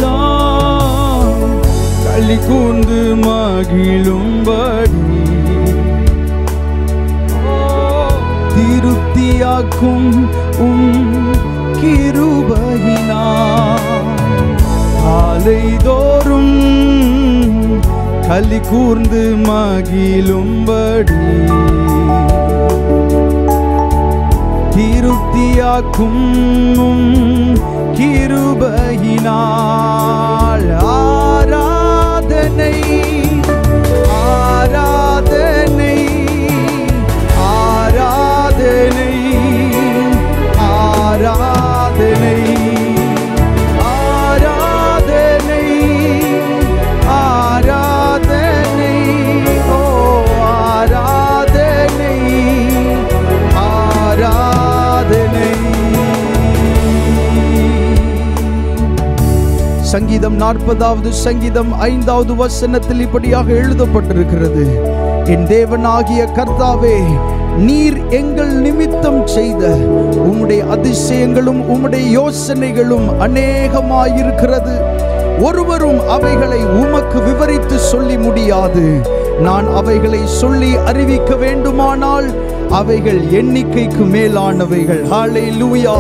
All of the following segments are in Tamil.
வாழ்நாளெல்லாம் களி கூர்ந்து மகிழும்படி திருப்தியாக்கும் கிருபையினால் காலைதோறும் களி கூர்ந்து மகிழும்படி திருப்தியாக்கும் கிருபையினால் ஆராதனை ஆராதனை ஆராதனை ஆராதனை ஆராதனை ஆராதனை ஓ ஆராதனை ஆராதனை. சங்கீதம் 40வது சங்கீதம் 5வது வசனத்தில் இப்படியாக எழுதப்பட்டிருக்கிறது, என் தேவனாகிய கர்த்தாவே, நீர் எங்கள் நிமித்தம் செய்த உம்முடைய அதிசயங்களும் உம்முடைய யோசனைகளும் அநேகமாயிருக்கிறது. ஒருவரும் அவைகளை உமக்கு விவரித்து சொல்லி முடியாது. நான் அவைகளை சொல்லி அறிவிக்க வேண்டுமானால் அவைகள் எண்ணிக்கைக்கு மேலானவைகள். ஹல்லேலூயா.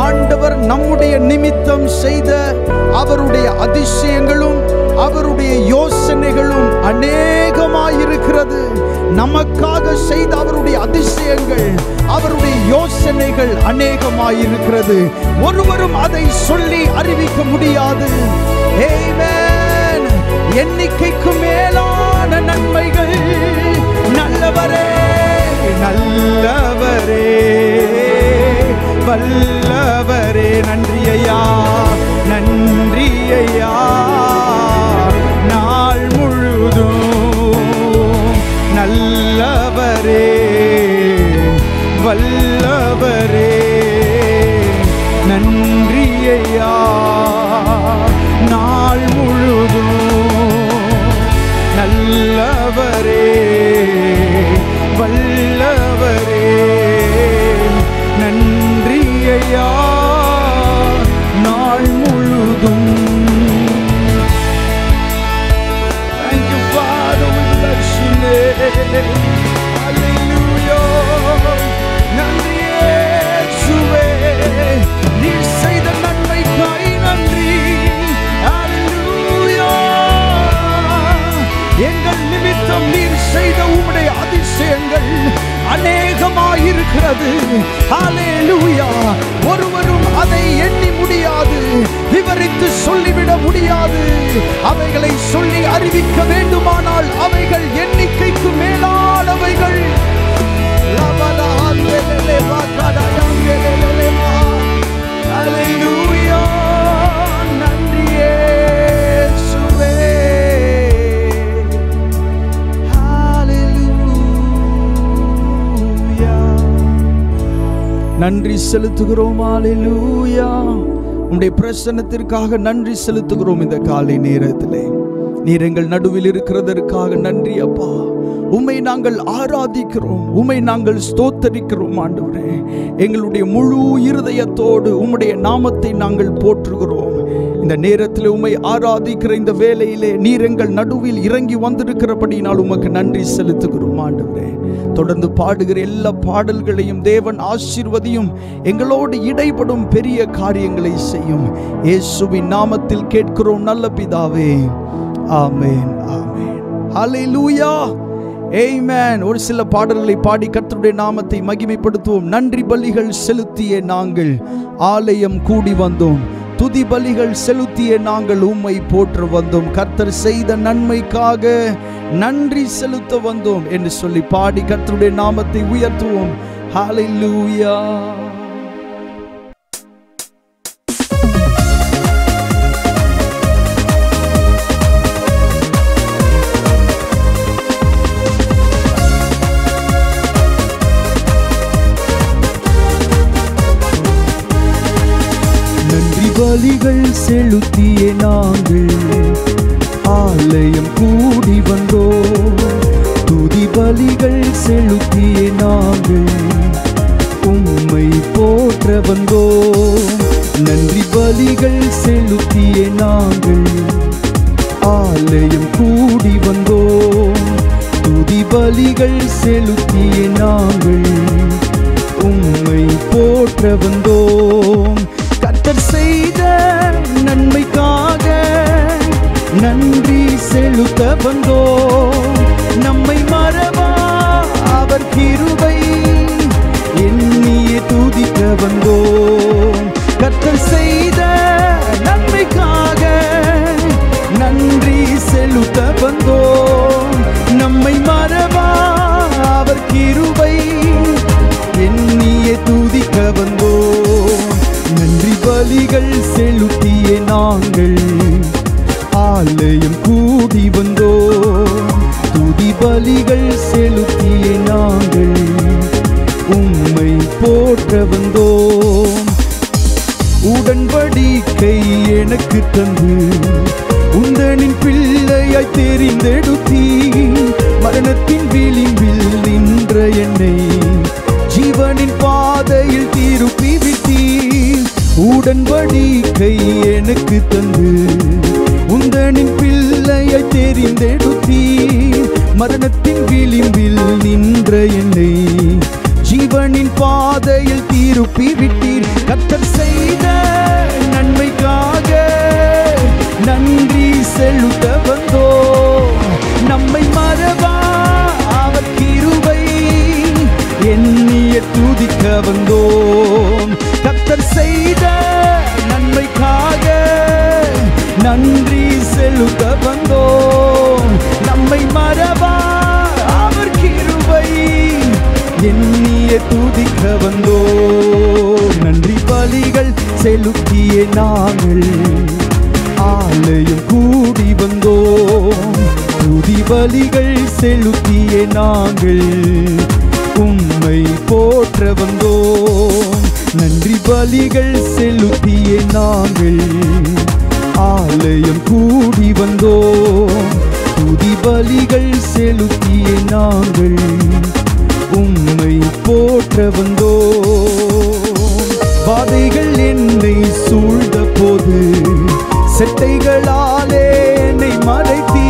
ஆண்டவர் நம்முடைய நிமித்தம் செய்த அவருடைய அதிசயங்களும் அவருடைய யோசனைகளும் அநேகமாயிருக்கிறது. நமக்காக செய்த அவருடைய அதிசயங்கள் அவருடைய யோசனைகள் அநேகமாயிருக்கிறது. ஒருவரும் அதை சொல்லி அறிவிக்க முடியாது. ஆமென். எண்ணிக்கைக்கு மேலான நன்மைகள். நல்லவரே நல்லவரே வல்லவரே, நன்றி ஐயா நன்றி ஐயா. நாள் முழுதும் நல்லவரே வல்லவரே, நன்றி ஐயா. நாள் முழுதும் நல்லவரே வல்லவரே, நன்றி ஐயா. நாள் முழுதும். Thank you Father, we bless your name. Hallelujah. நன்றி இயேசுவே, நீர் செய்த நன்மைக்காய் நன்றி. Hallelujah. எங்கள் நிமித்தம் நீர் செய்த உம்முடைய அதிசயங்கள் அநேகமாயிருக்கிறது. ஹல்லேலூயா. ஒருவரும் அதை எண்ணி முடியாது, விவரித்து சொல்லிவிட முடியாது. அவைகளை சொல்லி அறிவிக்க வேண்டுமானால் அவைகள் எண்ணிக்கைக்கு மேலானவைகள். ஹல்லேலூயா. நன்றி இயேசுவே. நன்றி செலுத்துகிறோம். ஹல்லேலூயா. உம்முடைய பிரசன்னத்திற்காக நன்றி செலுத்துகிறோம். இந்த காலை நேரத்திலே நீர் எங்கள் நடுவில் இருக்கிறதற்காக நன்றி அப்பா. உம்மை நாங்கள் ஆராதிக்கிறோம், உம்மை நாங்கள் ஸ்தோத்தரிக்கிறோம் ஆண்டவரே. எங்களுடைய முழு இருதயத்தோடு உம்முடைய நாமத்தை நாங்கள் போற்றுகிறோம். இந்த நேரத்தில் உம்மை ஆராதிக்கிற இந்த வேளையிலே நீர் எங்கள் நடுவில் இறங்கி வந்திருக்கிறபடினால் உமக்கு நன்றி செலுத்துகிறோம் ஆண்டவரே. தொடர்ந்து பாடுகிற எல்லா பாடல்களையும் தேவன் ஆசீர்வதியும். எங்களோடு இடைப்படும் பெரிய காரியங்களை செய்யும். இயேசுவின் நாமத்தில் கேட்கிறோம் நல்ல பிதாவே. ஆமென் ஆமென். ஹல்லேலூயா. ஆமென். ஒரு சில பாடல்களை பாடி கர்த்தருடைய நாமத்தை மகிமைப்படுத்துவோம். நன்றி பலிகள் செலுத்திய நாங்கள் ஆலயம் கூடி வந்தோம். துதி பலிகள் செலுத்திய நாங்கள் உம்மை போற்ற வந்தோம். கர்த்தர் செய்த நன்மைக்காக நன்றி செலுத்த வந்தோம் என்று சொல்லி பாடி கர்த்தருடைய நாமத்தை உயர்த்துவோம். ஹல்லேலூயா. பலிகள் செலுத்திய நாங்கள் ஆலயம் கூடி வந்தோம். துதி பலிகள் செலுத்திய நாங்கள் உம்மை போற்ற வந்தோம். நன்றி பலிகள் செலுத்திய நாங்கள் ஆலயம் கூடி வந்தோம். துதி பலிகள் செலுத்திய நாங்கள் உம்மை போற்ற வந்தோம். கர்த்தர் செய்த நன்மைக்காக நன்றி செலுத்த வந்தோம். நம்மை மறவா அவர் கிருபை எண்ணியே துதிக்க வந்தோம். கர்த்தர் செய்த நன்மைக்காக நன்றி செலுத்த வந்தோம். நம்மை மறவா அவர் கிருபை எண்ணியே துதிக்க வந்தோம். நன்றி பலிகள் செலுத்திய நாங்கள் ஆலயம் கூடி வந்தோம். துதி பலிகள் செலுத்திய நாங்கள் உம்மை போற்ற வந்தோம். உடன்படிக்கை எனக்கு தந்து உந்தனின் பிள்ளையாய் தெரிந்தெடுத்தீ. மரணத்தின் விளிம்பில் நின்ற என்னை ஜீவனின் பாதையில் திருப்பி விட்டீர். உடன்படிக்கை எனக்கு தந்து உந்தனின் பிள்ளையாய் தெரிந்தெடுத்தீர். மரணத்தின் விளிம்பில் நின்ற என்னை ஜீவனின் பாதையில் திருப்பி விட்டீர். கர்த்தர் செய்த நன்மைக்காக நன்றி செலுத்த வந்தோம். நம்மை மறவா அவர் கிருபை எண்ணிய துதிக்க வந்தோம். கர்த்தர் செய்த நன்மைக்காக நன்றி செலுத்த வந்தோம். நம்மை மறவா அவர் கிருபை எண்ணிய துதிக்க வந்தோம். நன்றி பலிகள் செலுத்திய நாங்கள் ஆலயம் கூடி வந்தோம். துதி பலிகள் செலுத்திய நாங்கள் உம்மை போற்ற வந்தோம். நன்றி பலிகள் செலுத்திய நாங்கள் ஆலயம் கூடி வந்தோம். துதி பலிகள் செலுத்திய நாங்கள் உம்மை போற்ற வந்தோம். பாதைகள் என்னை சூழ்ந்த போது செட்டைகளாலே என்னை மறைத்தீ.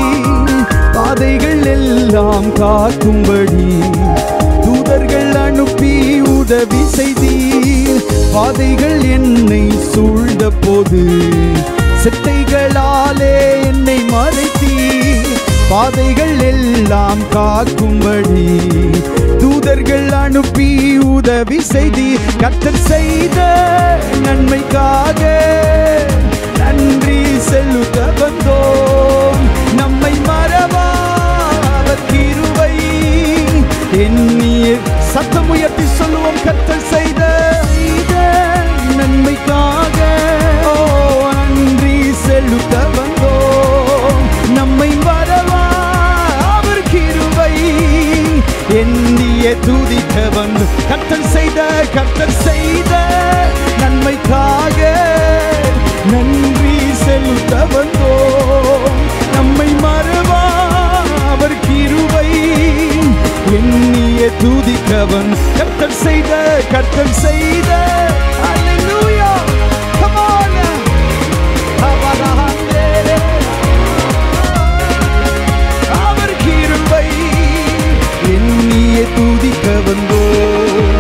பாதைகள் எல்லாம் காக்கும்படி தூதர்கள் அனுப்பி உதவி செய்தீர். பாதைகள் என்னை சூழ்ந்த போது செட்டைகளாலே என்னை மறைத்தீர். பாதைகள் எல்லாம் காக்கும்படி தூதர்கள் அனுப்பி உதவி செய்தீர். கர்த்தர் செய்த நன்மைக்காக நன்றி செலுத்த வந்தோம். நம்மை மறவா அவர் கிருபை எண்ணிய சத்தம் உயர்த்தி சொல்லுவோம். கர்த்தர் செய்த நன்மைக்காக நன்றி செலுத்த வந்தோம். நம்மை மறவா அவர் கிருபை எண்ணிய துதிக்க வந்தோம். கர்த்தர் செய்த நன்மைக்காக நன்றி செலுத்த வந்தோம். நம்மை மறவா அவர் கிருபை எண்ணிய துதிக்கவன். கர்த்தர் செய்த Hallelujah. Come on. அவர் கிருபை எண்ணிய துதிக்க வந்தோம்.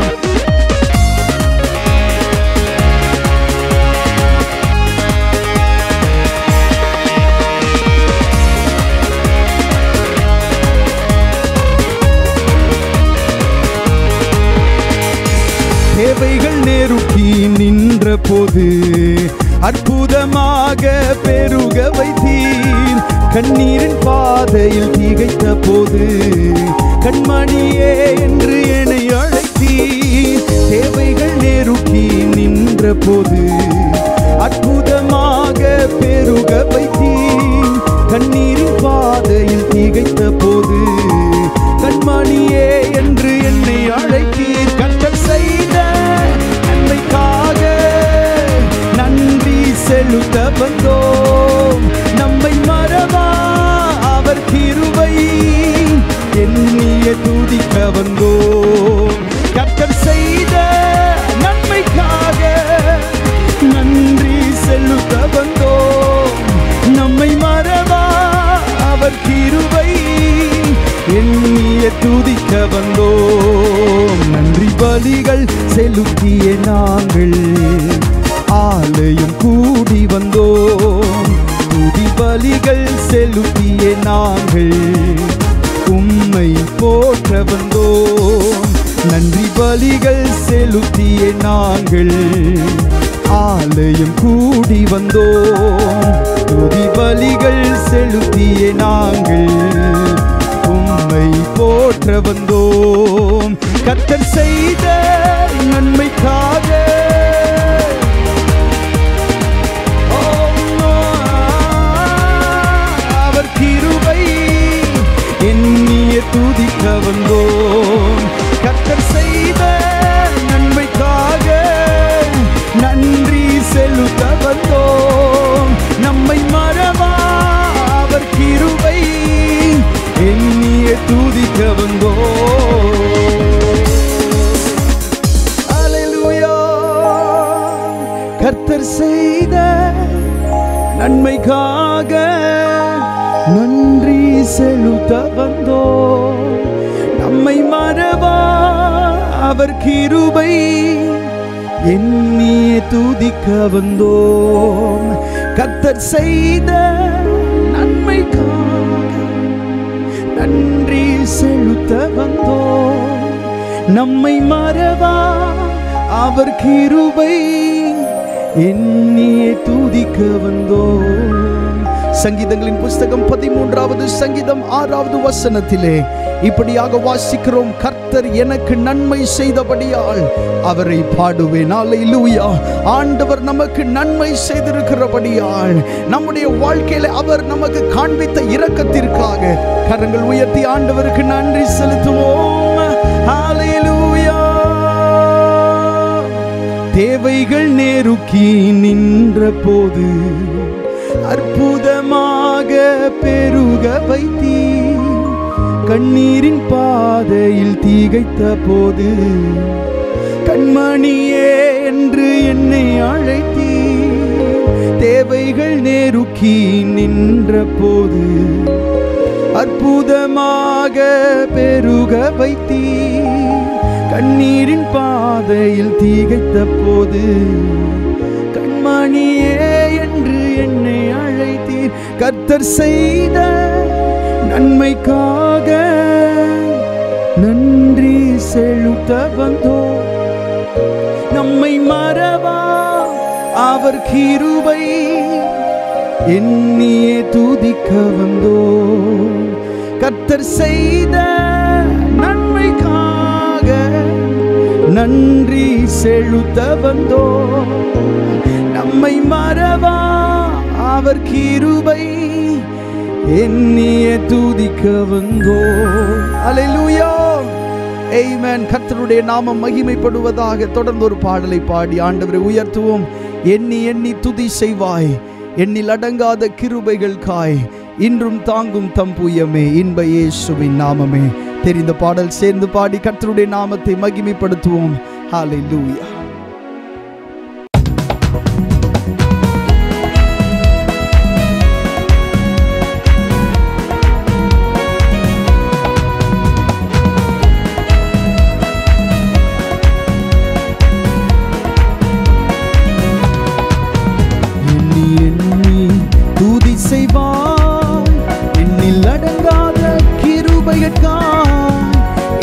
தேவைகள் நெருக்கி நின்ற போது அற்புதமாக பெருக வைத்தீர். கண்ணீரின் பாதையில் திகைத்த போது கண்மணியே என்று என்னை அழைத்தீர். தேவைகள் நெருக்கி நின்ற போது அற்புதமாக பெருக வைத்தீர். கண்ணீரின் பாதையில் திகைத்த போது கண்மணியே என்று என்னை அழைத்தீர். கர்த்தர் செய்த நன்மைக்காக நன்றி செலுத்த வந்தோம். நம்மை மறவா அவர் கிருபை எண்ணிய துதிக்க வந்தோம். கர்த்தர் செய்த நன்மைக்காக நன்றி பலிகள் செலுத்திய நாங்கள் ஆலயம் கூடி வந்தோம். துதி பலிகள் செலுத்திய நாங்கள் உம்மை போற்ற வந்தோம். நன்றி பலிகள் செலுத்திய நாங்கள் ஆலயம் கூடி வந்தோம். துதி பலிகள் செலுத்திய நாங்கள் உம்மை போற்ற வந்தோம். கர்த்தர் செய்த நன்மைக்காக அவர் கிருபை எண்ணிய துதிக்க வந்தோம். கர்த்தர் செய்த நன்மைக்காக நன்றி செலுத்த வந்தோம். நம்மை மறவா அவர் கிருபை எண்ணிய துதிக்க வந்தோம். அல்லேலூயா. கர்த்தர் செய்த நன்மைக்காக நன்றி செலுத்த வந்தோம். நம்மை மறவா அவர் கிருபை எண்ணிய துதிக்க வந்தோம். கர்த்தர் செய்த நன்மைக்காக நன்றி செலுத்த வந்தோம். நம்மை மறவா அவர் கிருபை எண்ணிய துதிக்க வந்தோம். சங்கீதங்களின் புஸ்தகம் 13வது சங்கீதம் 6வது வசனத்திலே இப்படியாக வாசிக்கிறோம். கர்த்தர் எனக்கு நன்மை செய்தபடியால் அவரை பாடுவேன். அல்லேலூயா. ஆண்டவர் நமக்கு நன்மை செய்திருக்கிறபடியால் நம்முடைய வாழ்க்கையில அவர் நமக்கு காண்பித்த இரக்கத்திற்காக கரங்கள் உயர்த்தி ஆண்டவருக்கு நன்றி செலுத்துவோம். அல்லேலூயா. தேவைகள் நெருக்கி நின்ற போது அற்புதமாக பெருக வைத்தீர். கண்ணீரின் பாதையில் தீகைத்த போது கண்மணியே என்று என்னை அழைத்தீர். தேவைகள் நெருக்கி நின்ற போது அற்புதமாக பெருக வைத்தீர். கண்ணீரின் பாதையில் தீகைத்த போது கண்மணியே என்று என்னை அழைத்தீர். கர்த்தர் செய்த நன்மைக்காக நன்றி செலுத்த வந்தோம். நம்மை மறவா அவர் கிருபை எண்ணிய துதிக்க வந்தோம். கர்த்தர் செய்த நன்மைக்காக நன்றி செலுத்த வந்தோம். நம்மை மறவா அவர் கிருபை எண்ணிய துதிக்க வந்தோம். அல்லேலூயா. ஆமென். கர்த்தருடைய நாமம் மகிமைப்படுவதாக. தொடர்ந்து ஒரு பாடலை பாடி ஆண்டவரை உயர்த்துவோம். எண்ணி எண்ணி துதி செய்வாய், எண்ணில் அடங்காத கிருபைகள் காய், இன்றும் தாங்கும் தம்புயமே இன்ப இயேசுவின் நாமமே. தெரிந்த பாடல் சேர்ந்து பாடி கர்த்தருடைய நாமத்தை மகிமைப்படுத்துவோம். ஹல்லேலூயா.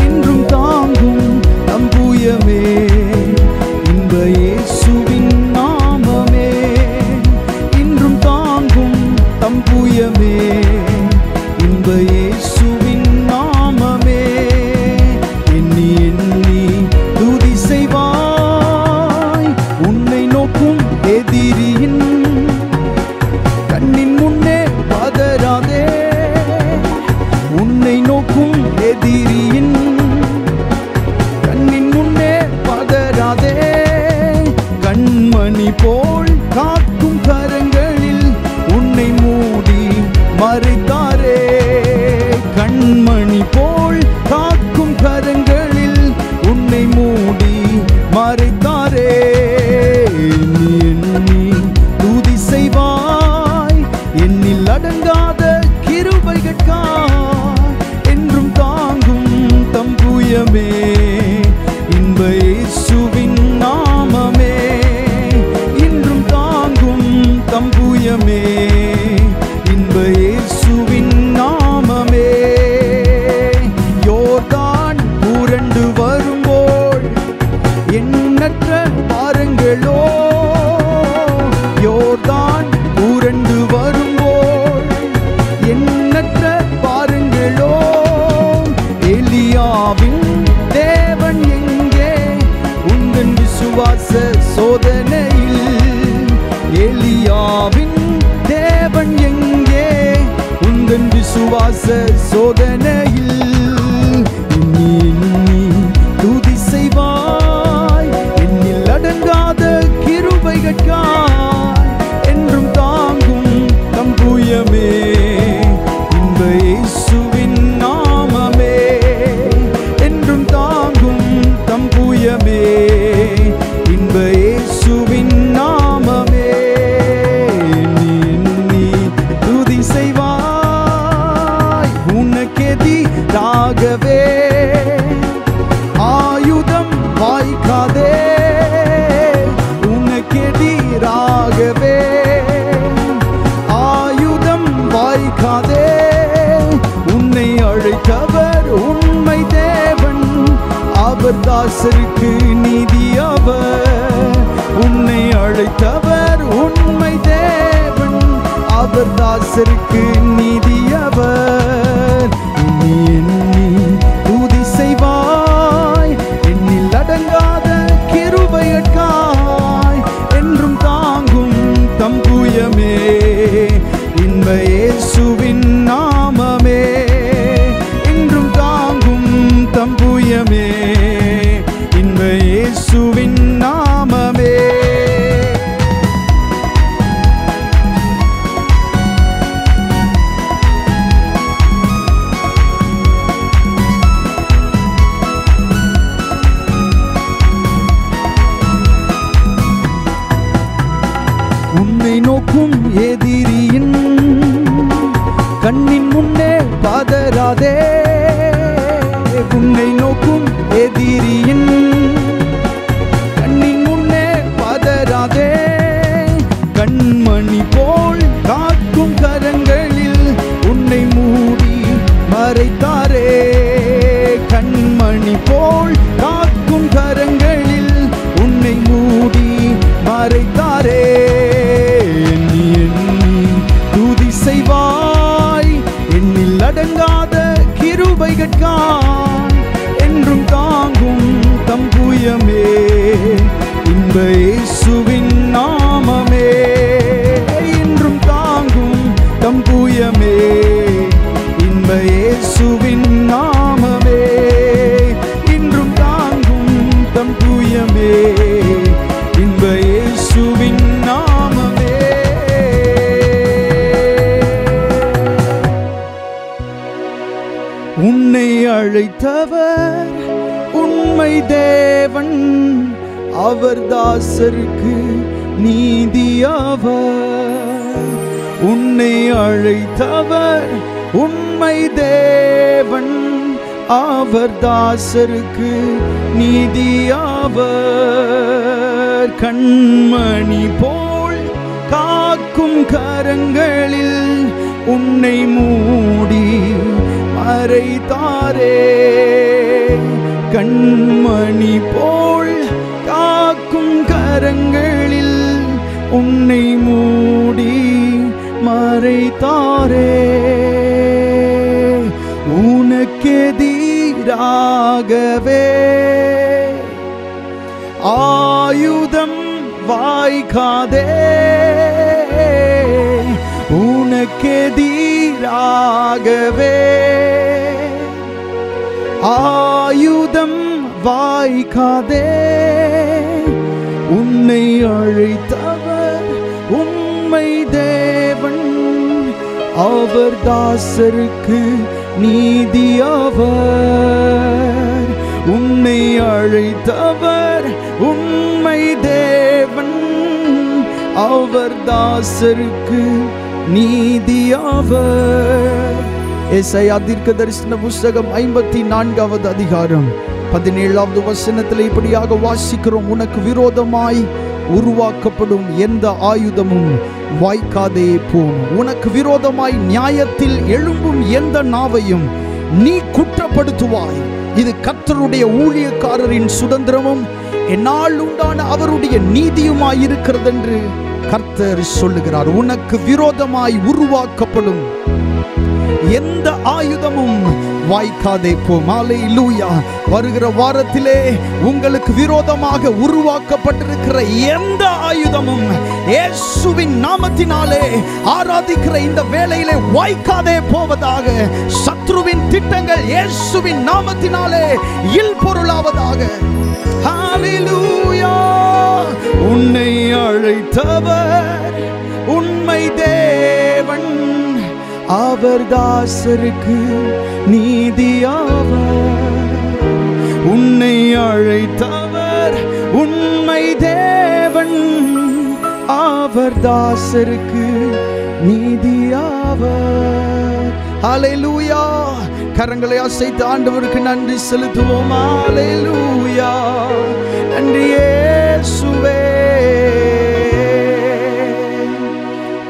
இன்றும் தாங்கும் தம்புயமே இன்ப இயேசுவின் நாமமே. இன்றும் தாங்கும் தம்புயமே இன்ப இயேசுவின் நாமமே. எண்ணி எண்ணி துதி செய்வாய், உன்னை நோக்கும் எதிரியின் கண்ணின் முன்னே பதறாதே. உன்னை நோக்கும் எதிரியின் கண்ணின் முன்னே பதறாதே. கண்மணி போல் காக்கும் கரங்களில் உன்னை மூடி மறைத்தாரே. கண்மணி போல் காக்கும் கரங்களில் உன்னை மூடி மறைத்தாரே. எண்ணி எண்ணி துதி செய்வாய், எண்ணில் அடங்காத கிருபைகட்காய், என்றும் தாங்கும் தம்புயமே இன்ப பிரயாச சோதனையில் எண்ணி எண்ணி துதி செய்வாய். என்னில் அடங்காத கிருபைகட்காய் என்றும் தாங்கும் தம்புயமே இன்ப இயேசுவின் நாமமே. என்றும் தாங்கும் தம்புயமே இன்ப இயேசுவின் நாமமே. எண்ணி துதி செய்வாய். உனக்கெதிராகவே ஆயுதம் வாய்க்காதே. உனக்கெதிராகவே ஆயுதம் வாய்க்காதே. உன்னை அழைத்தவர் உண்மை தேவன், அவர் தாசருக்கு நீதி அவர். உன்னை அழைத்தவர் உண்மை தேவன், அவர் தாசருக்கு நீதி அவர். எண்ணி எண்ணி துதி செய்வாய். என்னில் அடங்காத கிருபையற்காய் என்றும் தாங்கும் தம்புயமே இன்ப இயேசுவின் நாமமே. என்றும் தாங்கும் தம்புயமே இன்ப இயேசுவின் நாமமே. உன்னை நோக்கும் எதிரியின் கண்ணின் முன்னே பதறாதே. உன்னை நோக்கும் எதிரியின் கண்ணின் முன்னே பதறாதே. கண்மணி போல் காக்கும் கரங்களில் உன்னை மூடி மறைத்தாரே. கண்மணி போல் காக்கும் கரங்களில் உன்னை மூடி மறைத்தாரே. எண்ணி எண்ணி துதி செய்வாய். என்னில் அடங்காத கிருபைகட்காய் என்றும் தாங்கும் தம்புயமே இன்ப இயேசுவின் நாமமே. என்றும் தாங்கும் தம்புயமே இன்ப இயேசுவின் நாமமே. என்றும் தாங்கும் தம்புயமே இன்ப இயேசுவின் நாமமே. உன்னை அழைத்தவர் உண்மை தேவன், அவர் தாசருக்கு நீதி அவர். உன்னை அழைத்தவர் உண்மை தேவன், அவர் தாசருக்கு நீதி அவர். கண்மணி போல் காக்கும் கரங்களில் உன்னை மூடி மறைத்தாரே. கண்மணி போல் காக்கும் கரங்களில் உன்னை மூடி மறைத்தாரே. உனக்கெதிராகவே ஆயுதம் வாய்க்காதே. உனக்கெதிராகவே ஆயுதம் வாய்க்காதே. உன்னை அழைத்தவர் உண்மை தேவன், அவர் தாசருக்கு நீதி அவர். உன்னை அழைத்தவர் உண்மை தேவன், அவர் தாசருக்கு நீதி அவர். ஏசாயா தீர்க்கதரிசன புத்தகம் 54வது அதிகாரம் 17வது வசனத்தில் இப்படியாக வாசிக்கிறோம். உனக்கு விரோதமாய் உருவாக்கப்படும் எந்த ஆயுதமும் வாய்க்காதே போம். உனக்கு விரோதமாய் நியாயத்தில் எழும்பும் எந்த நாவையும் நீ குற்றப்படுத்துவாய். இது கர்த்தருடைய ஊழியக்காரரின் சுதந்திரமும் என்னால் உண்டான அவருடைய நீதியுமாயிருக்கிறது என்று கர்த்தர் சொல்லுகிறார். உனக்கு விரோதமாய் உருவாக்கப்படும் எந்த ஆயுதமும் வாய்க்காதே போம். அல்லேலூயா. வருகிற வாரத்திலே உங்களுக்கு விரோதமாக உருவாக்கப்பட்டிருக்கிற எந்த ஆயுதமும் இயேசுவின் இயேசுவின் நாமத்தினாலே ஆராதிக்கிற இந்த வேளையிலே வாய்க்காதே போவதாக. சத்ருவின் திட்டங்கள் இயேசுவின் நாமத்தினாலே இல்பொருளாவதாக. ஹல்லேலூயா. உன்னை அழைத்தவர் உண்மை தேவன், அவர் தாசருக்கு நீதியாவர். உன்னை அழைத்தவர் உண்மை தேவன், அவர் தாசருக்கு நீதியாவர். ஹல்லேலூயா. கரங்களை அசைத்து ஆண்டவருக்கு நன்றி செலுத்துவோம். ஹல்லேலூயா. நன்றி இயேசுவே.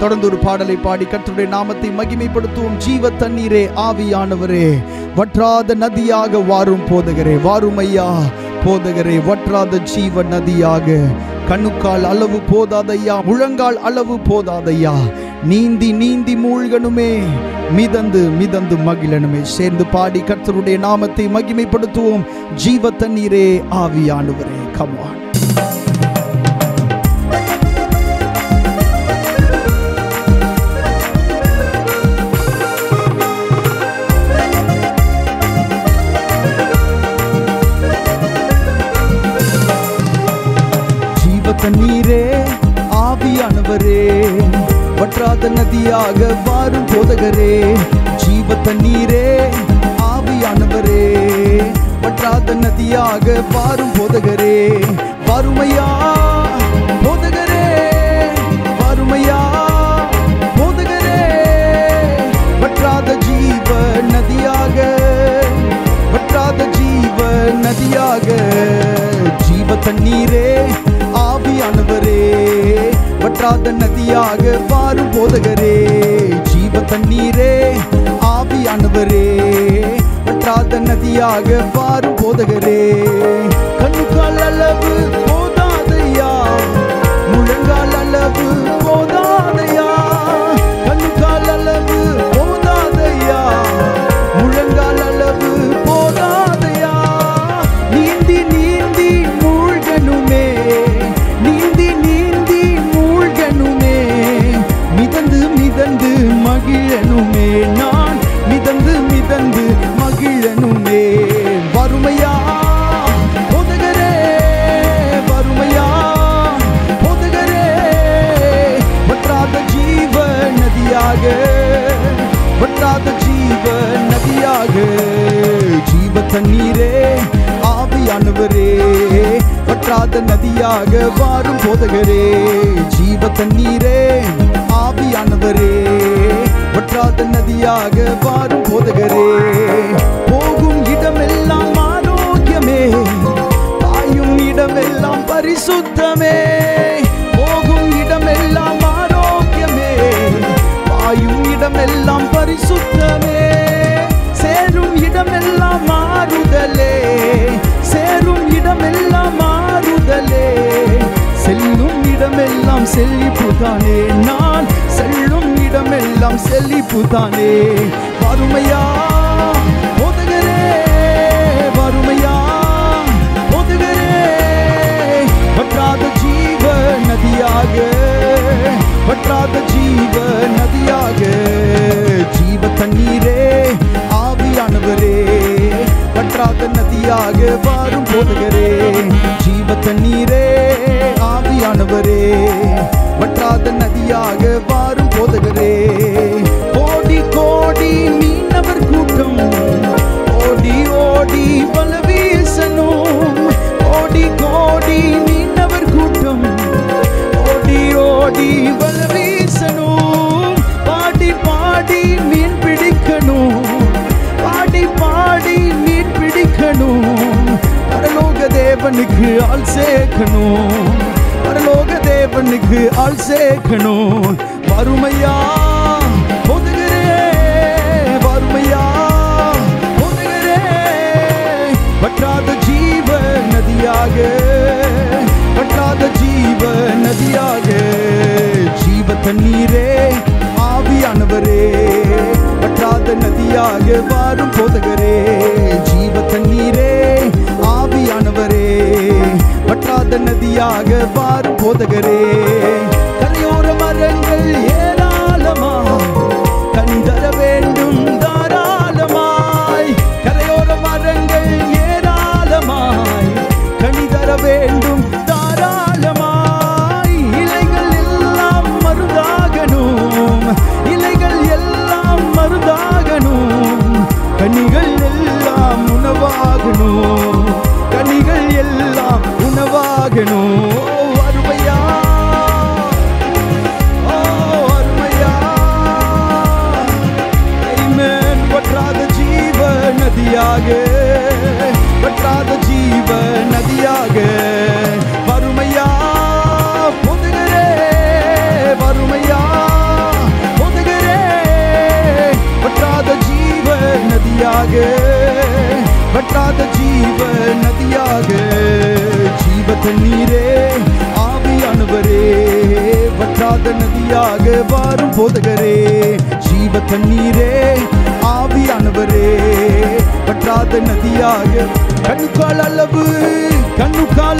தொடர்ந்து ஒரு பாடலை பாடி கர்த்தருடைய நாமத்தை மகிமைப்படுத்துவோம். ஜீவ தண்ணீரே ஆவியானவரே, வற்றாத நதியாக வாரும் போதகரே, வாரும் ஐயா போதகரே, வற்றாத ஜீவ நதியாக. கணுக்கால் அளவு போதாதையா, முழங்கால் அளவு போதாதையா, நீந்தி நீந்தி மூழ்கணுமே, மிதந்து மிதந்து மகிழனுமே. சேர்ந்து பாடி கர்த்தருடைய நாமத்தை மகிமைப்படுத்துவோம். ஜீவ தண்ணீரே ஆவியானவரே. Come on. தண்ணீரே ஆவியானவரே, வற்றாத நதியாக வாரும் போதகரே. ஜீவ தண்ணீரே ஆவியானவரே, வற்றாத நதியாக வாரும் போதகரே. வறுமையா போதகரே, வறுமையா போதகரே, வற்றாத ஜீவ நதியாக, வற்றாத ஜீவ நதியாக. ஜீவ தண்ணீரே ஆவியானவரே, வற்றாத நதியாக வாரும் போதகரே. ஜீவ தண்ணீரே ஆவியானவரே, வற்றாத நதியாக வாரும் போதகரே. கணுக்கால் அளவு போதாதையா, முழங்கால் அளவு போதாதையா, கணுக்கால் அளவு போதாதையா, முழங்கால் அளவு போதாதையா. நீந்தி நீந்தி மூழ்கணுமே, நீந்தி நீந்தி மூழ்கணுமே, மிதந்து மிதந்து மகிழனுமே, நான் மிதந்து மிதந்து மகிழனுமே. வறுமையா போதகரே, வறுமையா போதகரே, வற்றாத ஜீவ நதியாக, வற்றாத ஜீவ நதியாக. ஜீவ தண்ணீரே ஆவியானவரே, வற்றாத நதியாக வாரும் போதகரே. ஜீவ தண்ணீரே ஆவியானவரே, வற்றாத நதியாக வாரும் போதகரே. போகும் இடமெல்லாம் ஆரோக்கியமே, பாயும் இடமெல்லாம் பரிசுத்தமே. போகும் இடமெல்லாம் ஆரோக்கியமே, பாயும் இடமெல்லாம் பரிசுத்தமே. சேரும் இடமெல்லாம் மாறுதலே, சேரும் இடமெல்லாம் மாறுதலே. செல்லும் இடமெல்லாம் செழிப்புதானே, நான் செல்லும் இடமெல்லாம் செழிப்புதானே. வறுமையா போதகரே, வறுமையா போதகரே, வற்றாத ஜீவ நதியாக, வற்றாத ஜீவ நதியாக. ஜீவ தண்ணீரே ஆவியானவரே, வற்றாத நதியாக வாரும் போதகரே. ஜீவ தண்ணீரே ஆவியானவரே, வற்றாத நதியாக வாரும் போதகரே. கோடி கோடி மீனவர் கூட்டம் ஓடி ஓடி வல வீசணும், ஓடி கோடி மீனவர் கூட்டம் ஓடி ஓடி வல வீசணும். பாடி பாடி மீன் பிடிக்கணும், பாடி பாடி மீன் பிடிக்கணும். பரலோக தேவனுக்கு ஆள் சேர்க்கணும், பரலோக தேவனுக்கு ஆள் சேர்க்கணும். வறுமையா போதகரே, வறுமையா போதகரே, வற்றாத ஜீவ நதியாக, வற்றாத ஜீவ நதியாக. ஜீவ தண்ணீரே ஆவியானவரே, வற்றாத நதியாக வாரும் போதகரே. ஜீவ தண்ணீரே ஆவியானவரே, வற்றாத நதியாக வாரும் போதகரே. கரையோர மர வற்றாத ஜீவ நதியாக, ஜீவ தண்ணீரே ஆவியானவரே, வற்றாத நதியாக வாரும் போதகரே, ஜீவ தண்ணீரே ஆவியானவரே, வற்றாத நதியாக. கண்ணுக்கால்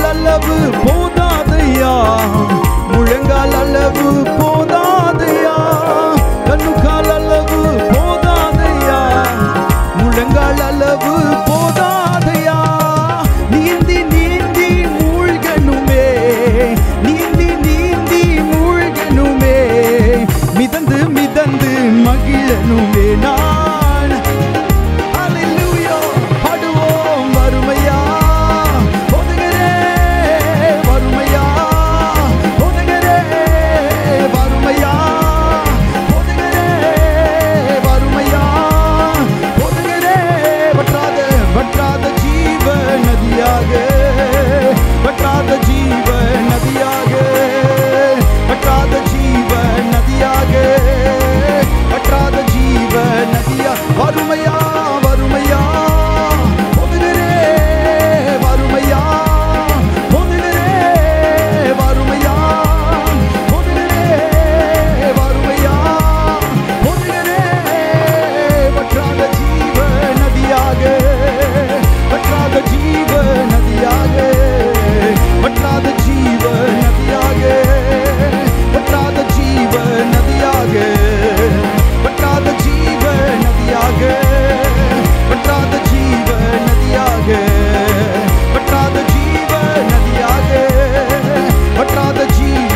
அளவு போதாதையா, முழங்கால் அளவு போதாதையா, கண்ணுக்கால் அளவு போதாதையா, முழங்கால் அளவு போதாதையா. நீந்தி நீந்தி மூழ்கணுமே, நீந்தி நீந்தி மூழ்கணுமே, மிதந்து மிதந்து மகிழனுமே நான். ஹல்லேலூயா பாடுவோம் வறுமையா போதகரே, வறுமையா போதகரே, வறுமையா போதகரே, வறுமையா போதகரே, வற்றாத வற்றாத ஜீவ நதியாக, வற்றாத ஜீவ நதியாக, வற்றாத ஜீவ நதியாக, வற்றாத ஜீவ நதியா. வறுமையா வறுமையா போதகரே, வறுமையா போதகரே, வறுமையா போதகரே, வறுமையா போதகரே, வற்றாத ஜீவ நதியாக, வற்றாத ஜீவ நதியாக, வற்றாத ஜீவ நதியாக, வற்றாத ஜீவ நதியாக, வற்றாத ஜீவ நதியாக, வற்றாத ஜீவ நதியாக, வற்றாத ஜீவ நதியாக, வற்றாத ஜீவ.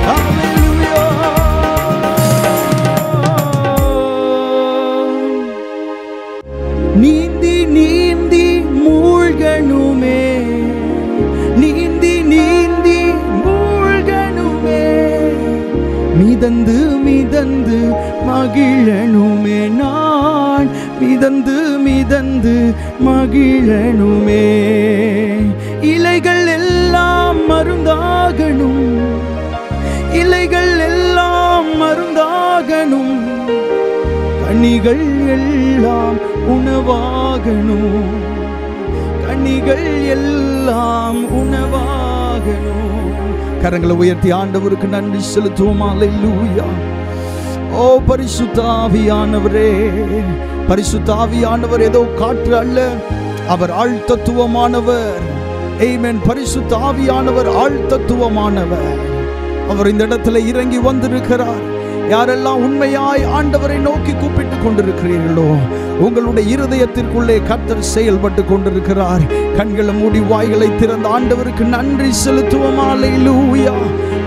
ஹல்லேலூயா நீந்தி நீந்தி மூழ்கணுமே, நீந்தி நீந்தி மூழ்கணுமே, மிதந்து மிதந்து மகிழனுமே நான், மிதந்து மிதந்து மகிழனுமே. இலைகள் எல்லாம் மருந்தாகணும், இலைகள் எல்லாம் மருந்தாகணும், கனிகள் எல்லாம் உணவாகணும், கனிகள் எல்லாம் உணவாகணும். கரங்களை உயர்த்தி ஆண்டவருக்கு நன்றி செலுத்துவோம். அல்லேலூயா. ஓ பரிசுத்த ஆவியானவரே, பரிசுத்த ஆவியானவர் ஏதோ காற்று அல்ல, அவர் ஆழ்தத்துவமானவர். ஆமென். பரிசுத்த ஆவியானவர் ஆழ்தத்துவமானவர். அவர் இந்த இடத்துல இறங்கி வந்திருக்கிறார். யாரெல்லாம் உண்மையாய் ஆண்டவரை நோக்கி கூப்பிட்டு கொண்டிருக்கிறீர்களோ, உங்களுடைய இருதயத்திற்குள்ளே கர்த்தர் செயல்பட்டு கொண்டிருக்கிறார். கண்களை மூடி வாய்களை திறந்த ஆண்டவருக்கு நன்றி செலுத்துவோம். அல்லேலூயா.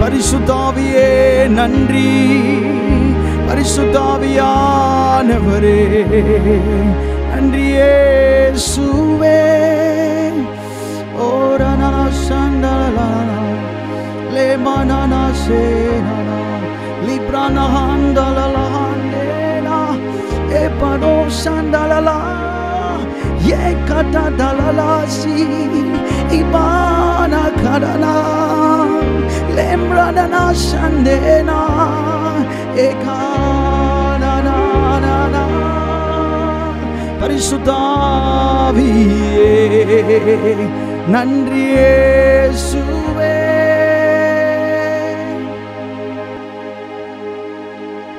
பரிசுத்த ஆவியே நன்றி, பரிசுத்த ஆவியானவரே நன்றி இயேசுவே. ஓரனா சண்டலா லேமானா சேனா librana handala handena e pado sandala ye kata dalala si ibana kadana lembrana na sandena e kana na na na பரிசுத்த ஆவியே நன்றி இயேசுவே.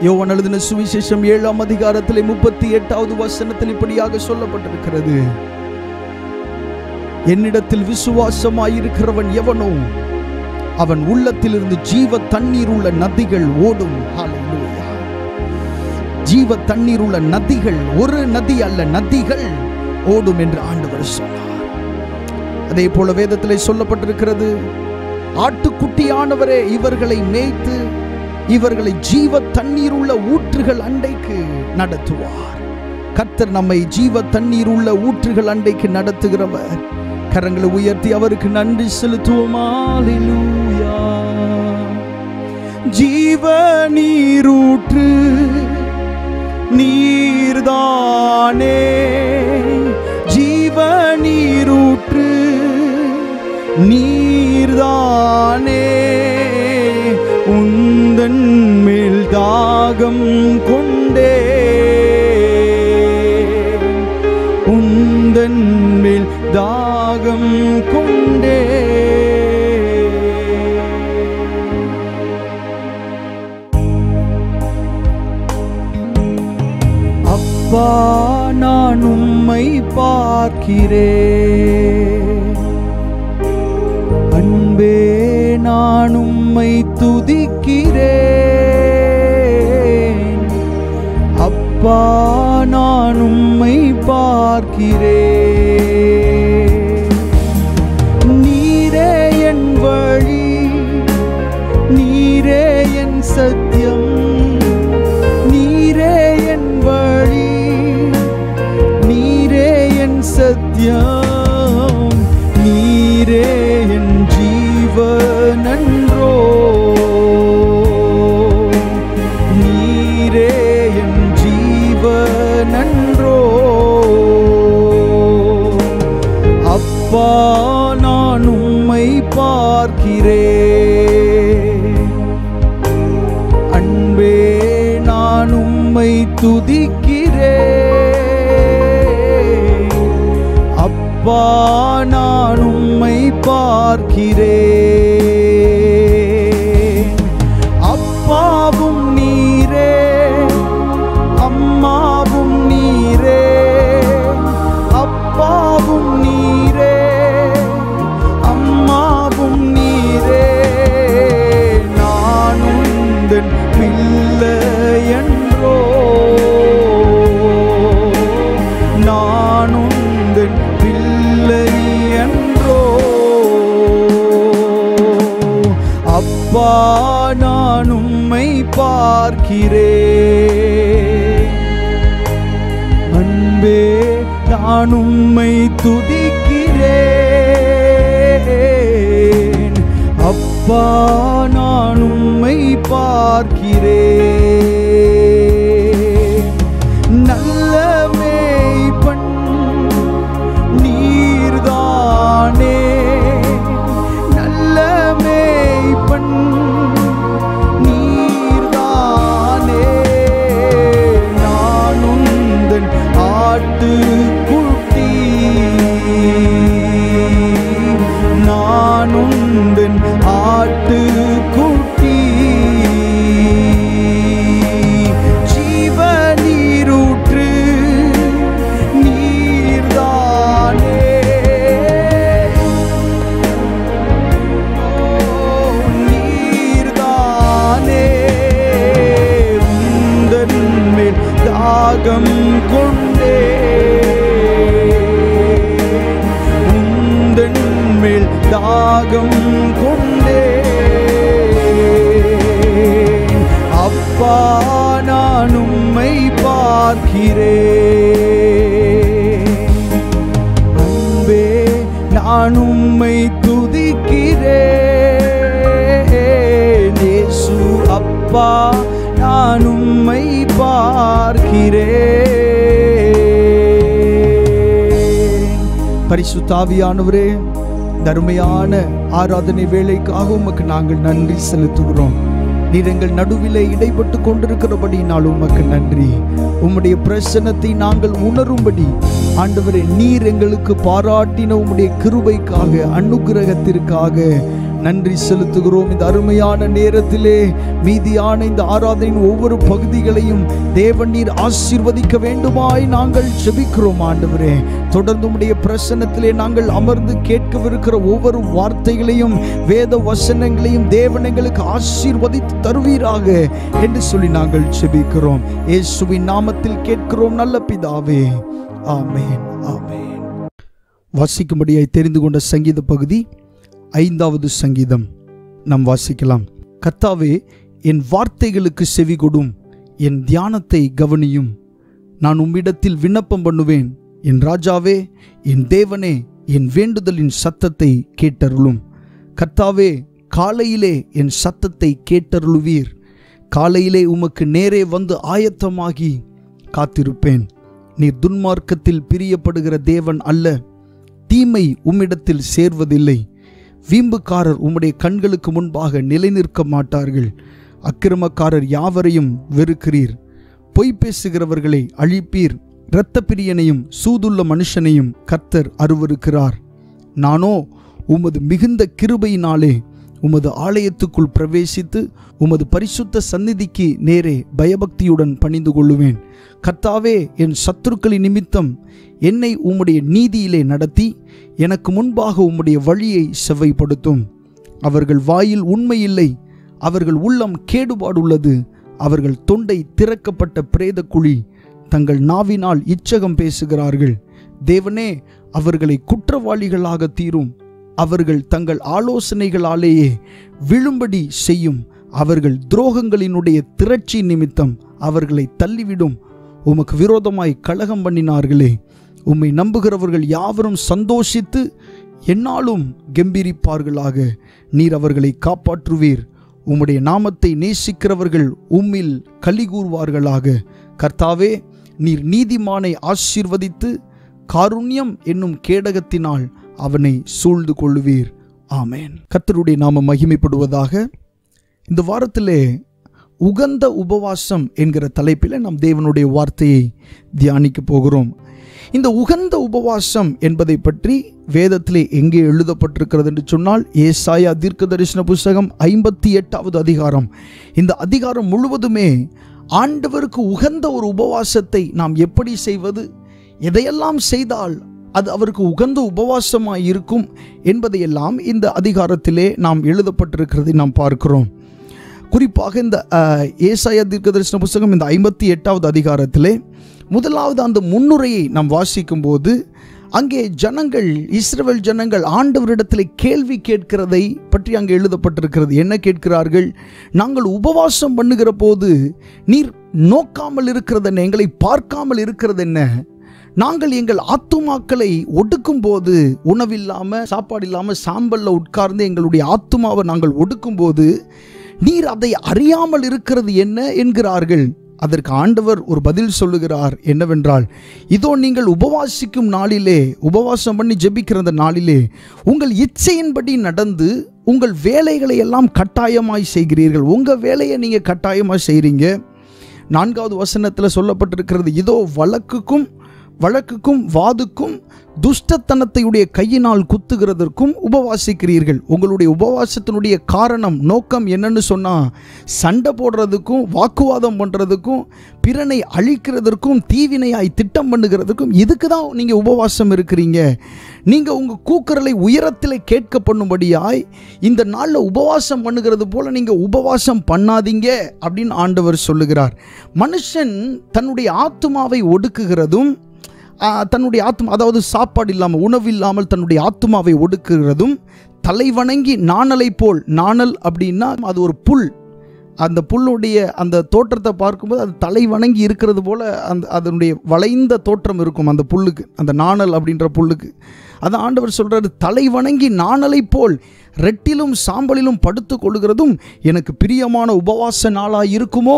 யோவான் எழுதின சுவிசேஷம் 7ஆம் அதிகாரத்திலே 38வது வசனத்தில் இப்படியாக சொல்லப்பட்டிருக்கிறது. என்னிடத்தில் விசுவாசமாயிருக்கிறவன் எவனோ அவன் உள்ளத்திலிருந்து ஜீவ தண்ணீர் உள்ள நதிகள் ஓடும். ஹல்லேலூயா. ஜீவ தண்ணீர் உள்ள நதிகள், ஒரு நதி அல்ல, நதிகள் ஓடும் என்று ஆண்டவர் சொன்னார். அதே போல வேதத்திலே சொல்லப்பட்டிருக்கிறது, ஆட்டுக்குட்டியானவரே இவர்களை மேய்த்து இவர்களை ஜீவ தண்ணீர் உள்ள ஊற்றுகள் அண்டைக்கு நடத்துவார். கர்த்தர் நம்மை ஜீவ தண்ணீர் உள்ள ஊற்றுகள் அண்டைக்கு நடத்துகிறவர். கரங்களை உயர்த்தி அவருக்கு நன்றி செலுத்துவோம். அல்லேலூயா. ஜீவ நீரூற்று நீர்தானே, ஜீவ நீரூற்று நீர்தானே, உந்தன் மேல் தாகம் கொண்டே, உந்தன் மேல் தாகம் கொண்டே. அப்பா நான் உம்மை பார்க்கிறேன், அன்பே நான் உம்மை துதிக்கிறேன். அப்பா நான் உம்மை பார்க்கிறேன். நீரே என் வழி, நீரே என் சத்தியம், நீரே என் வழி, நீரே என் சத்தியம், நீரே என் ஜீவனன்றோ, நீரே என் ஜீவனன்றோ. அப்பா நான் உம்மை பார்க்கிறேன், அன்பே நான் உம்மை துதிக்கிறேன். அப்பா நான் உம்மை பார்க்கிறேன். அப்பாவும் நீரே, அம்மாவும் நீரே, அப்பாவும் நீரே, அம்மாவும் நீரே. நான் உந்தன் பிள்ளையன்றோ, நான் உந்தன் பிள்ளையன்றோ. அப்பா நான் உம்மை பார்க்கிறேன், அன்பே நான் உம்மை துதிக்கிறேன். அப்பா நான் உம்மை பார்க்கிறேன். நல்ல மேய்ப்பன் நீர்தானே, நல்ல மேய்ப்பன் நீர்தானே. நான் உந்தன் ஆட்டுக்குட்டி, நான் உந்தன் ஆட்டுக்குட்டி. ஜீவ நீரூற்று நீர்தானே, நீர்தானே. உந்தன் மேல் தாகம் கொண்டே, உந்தன் மேல் தாகம் கொண்டே. அப்பா நான் உம்மை பார்க்கிறேன், அன்பே நான் உம்மை துதிக்கிறேன். இயேசு அப்பா நான் உம்மை பார்க்கிறேன். பரிசுத்த ஆவியானவரே, தருமையான ஆராதனை வேளைக்காக உமக்கு நாங்கள் நன்றி செலுத்துகிறோம். நீர் எங்கள் நடுவிலே இடைப்பட்டு கொண்டிருக்கிறபடினால் உமக்கு நன்றி. உம்முடைய பிரசன்னத்தை நாங்கள் உணரும்படி ஆண்டவரே, நீர் எங்களுக்கு பாராட்டின உம்முடைய கிருபைக்காக, அனுக்கிரகத்திற்காக நன்றி செலுத்துகிறோம். இந்த அருமையான நேரத்திலே மீதியான இந்த ஆராதனையின் ஒவ்வொரு பகுதிகளையும் தேவன் நீர் ஆசீர்வதிக்க வேண்டுமாய் நாங்கள் ஜெபிக்கிறோம் ஆண்டவரே. தொடர்ந்து உம்முடைய பிரசன்னத்திலே நாங்கள் அமர்ந்து கேட்கவிருக்கிற ஒவ்வொரு வார்த்தைகளையும் வேத வசனங்களையும் தேவன் எங்களுக்கு ஆசீர்வதித்து தருவீராக என்று சொல்லி நாங்கள் ஜெபிக்கிறோம். இயேசுவின் நாமத்தில் கேட்கிறோம் நல்ல பிதாவே, ஆமென், ஆமென். வாசிக்கும்படியாய் தெரிந்து கொண்ட சங்கீத பகுதி 5வது சங்கீதம். நாம் வாசிக்கலாம். கர்த்தாவே, என் வார்த்தைகளுக்கு செவி கொடும், என் தியானத்தை கவனியும். நான் உம்மிடத்தில் விண்ணப்பம் பண்ணுவேன். என் ராஜாவே, என் தேவனே, என் வேண்டுதலின் சத்தத்தை கேட்டருளும். கர்த்தாவே, காலையிலே என் சத்தத்தை கேட்டருளுவீர். காலையிலே உமக்கு நேரே வந்து ஆயத்தமாகி காத்திருப்பேன். நீர் துன்மார்க்கத்தில் பிரியப்படுகிற தேவன் அல்ல. தீமை உம்மிடத்தில் சேர்வதில்லை. வீம்புக்காரர் உம்முடைய கண்களுக்கு முன்பாக நிலை நிற்க மாட்டார்கள். அக்கிரமக்காரர் யாவரையும் வெறுக்கிறீர். பொய் பேசுகிறவர்களை அழிப்பீர். இரத்த பிரியனையும் சூதுள்ள மனுஷனையும் கர்த்தர் அருவருக்கிறார். நானோ உமது மிகுந்த கிருபையினாலே உமது ஆலயத்துக்குள் பிரவேசித்து உமது பரிசுத்த சந்நிதிக்கு நேரே பயபக்தியுடன் பணிந்து கொள்ளுவேன். கர்த்தாவே, என் சத்துருக்களின் நிமித்தம் என்னை உம்முடைய நீதியிலே நடத்தி எனக்கு முன்பாக உம்முடைய வழியை செவ்வைப்படுத்தும். அவர்கள் வாயில் உண்மையில்லை, அவர்கள் உள்ளம் கேடுபாடுள்ளது. அவர்கள் தொண்டை திறக்கப்பட்ட பிரேத குழி. தங்கள் நாவினால் இச்சகம் பேசுகிறார்கள். தேவனே, அவர்களை குற்றவாளிகளாக தீரும். அவர்கள் தங்கள் ஆலோசனைகளாலேயே விழும்படி செய்யும். அவர்கள் துரோகங்களினுடைய திரட்சி நிமித்தம் அவர்களை தள்ளிவிடும். உமக்கு விரோதமாய் கலகம் பண்ணினார்களே. உம்மை நம்புகிறவர்கள் யாவரும் சந்தோஷித்து என்னாலும் கெம்பீரிப்பார்களாக. நீர் அவர்களை காப்பாற்றுவீர். உம்முடைய நாமத்தை நேசிக்கிறவர்கள் உம்மில் கலிகூர்வார்களாக. கர்த்தாவே, நீர் நீதிமானை ஆசீர்வதித்து காருண்யம் என்னும் கேடகத்தினால் அவனை சூழ்ந்து கொள்ளுவீர். ஆமென். கர்த்தருடைய நாமம் மகிமைப்படுவதாக. இந்த வாரத்திலே உகந்த உபவாசம் என்கிற தலைப்பில் நாம் தேவனுடைய வார்த்தையை தியானிக்க போகிறோம். இந்த உகந்த உபவாசம் என்பதை பற்றி வேதத்திலே எங்கே எழுதப்பட்டிருக்கிறது என்று சொன்னால், ஏசாயா தீர்க்கதரிசன புஸ்தகம் 58வது அதிகாரம். இந்த அதிகாரம் முழுவதுமே ஆண்டவருக்கு உகந்த ஒரு உபவாசத்தை நாம் எப்படி செய்வது, எதையெல்லாம் செய்தால் அது அவருக்கு உகந்த உபவாசமாய் இருக்கும் என்பதையெல்லாம் இந்த அதிகாரத்திலே நாம் எழுதப்பட்டிருக்கிறதை நாம் பார்க்கிறோம். குறிப்பாக இந்த ஏசாயா தீர்க்கதரிசன புஸ்தகம் இந்த 58வது அதிகாரத்திலே முதலாவது அந்த முன்னுரையை நாம் வாசிக்கும் போது அங்கே ஜனங்கள், இஸ்ரவேல் ஜனங்கள் ஆண்டவரிடத்தில் கேள்வி கேட்கிறதை பற்றி அங்கே எழுதப்பட்டிருக்கிறது. என்ன கேட்கிறார்கள்? நாங்கள் உபவாசம் பண்ணுகிற போது நீர் நோக்காமல் இருக்கிறது என்ன, எங்களை பார்க்காமல் இருக்கிறது என்ன? நாங்கள் எங்கள் ஆத்துமாக்களை ஒடுக்கும் போது, உணவில்லாமல் சாப்பாடு இல்லாமல் சாம்பலில் உட்கார்ந்து எங்களுடைய ஆத்துமாவை நாங்கள் ஒடுக்கும் போது நீர் அதை அறியாமல் இருக்கிறது என்ன என்கிறார்கள். அதற்கு ஆண்டவர் ஒரு பதில் சொல்லுகிறார். என்னவென்றால், இதோ நீங்கள் உபவாசிக்கும் நாளிலே, உபவாசம் பண்ணி ஜெபிக்கிற அந்த நாளிலே உங்கள் இச்சையின்படி நடந்து உங்கள் வேலைகளை எல்லாம் கட்டாயமாய் செய்கிறீர்கள். உங்கள் வேலையை நீங்கள் கட்டாயமாக செய்கிறீங்க. 4வது வசனத்தில் சொல்லப்பட்டிருக்கிறது, இதோ வழக்குக்கும் வாதுக்கும் துஷ்டத்தனத்தையுடைய கையினால் குத்துகிறதற்கும் உபவாசிக்கிறீர்கள். உங்களுடைய உபவாசத்தினுடைய காரணம், நோக்கம் என்னன்னு சொன்னால், சண்டை போடுறதுக்கும் வாக்குவாதம் பண்ணுறதுக்கும் பிறனை அழிக்கிறதற்கும் தீவினையாய் திட்டம் பண்ணுகிறதுக்கும் இதுக்கு தான் நீங்கள் உபவாசம் இருக்கிறீங்க. நீங்கள் உங்கள் கூக்குரலை உயரத்தில் கேட்க பண்ணும்படியாய் இந்த நாளில் உபவாசம் பண்ணுகிறது போல் நீங்கள் உபவாசம் பண்ணாதீங்க அப்படின்னு ஆண்டவர் சொல்லுகிறார். மனுஷன் தன்னுடைய ஆத்துமாவை ஒடுக்குகிறதும், தன்னுடைய ஆத்மா, அதாவது சாப்பாடு இல்லாமல், உணவு இல்லாமல் தன்னுடைய ஆத்மாவை ஒடுக்குகிறதும், தலைவணங்கி நாணலை போல், நாணல் அப்படின்னா அது ஒரு புல், அந்த புல்லுடைய அந்த தோற்றத்தை பார்க்கும்போது அது தலை வணங்கி இருக்கிறது போல் அதனுடைய வளைந்த தோற்றம் இருக்கும் அந்த புல்லுக்கு, அந்த நாணல் அப்படின்ற புல்லுக்கு. அதை ஆண்டவர் சொல்கிறாரு, தலை வணங்கி நாணலை போல் ரெட்டிலும் சாம்பலிலும் படுத்து கொள்ளுகிறதும் எனக்கு பிரியமான உபவாச நாளாக இருக்குமோ?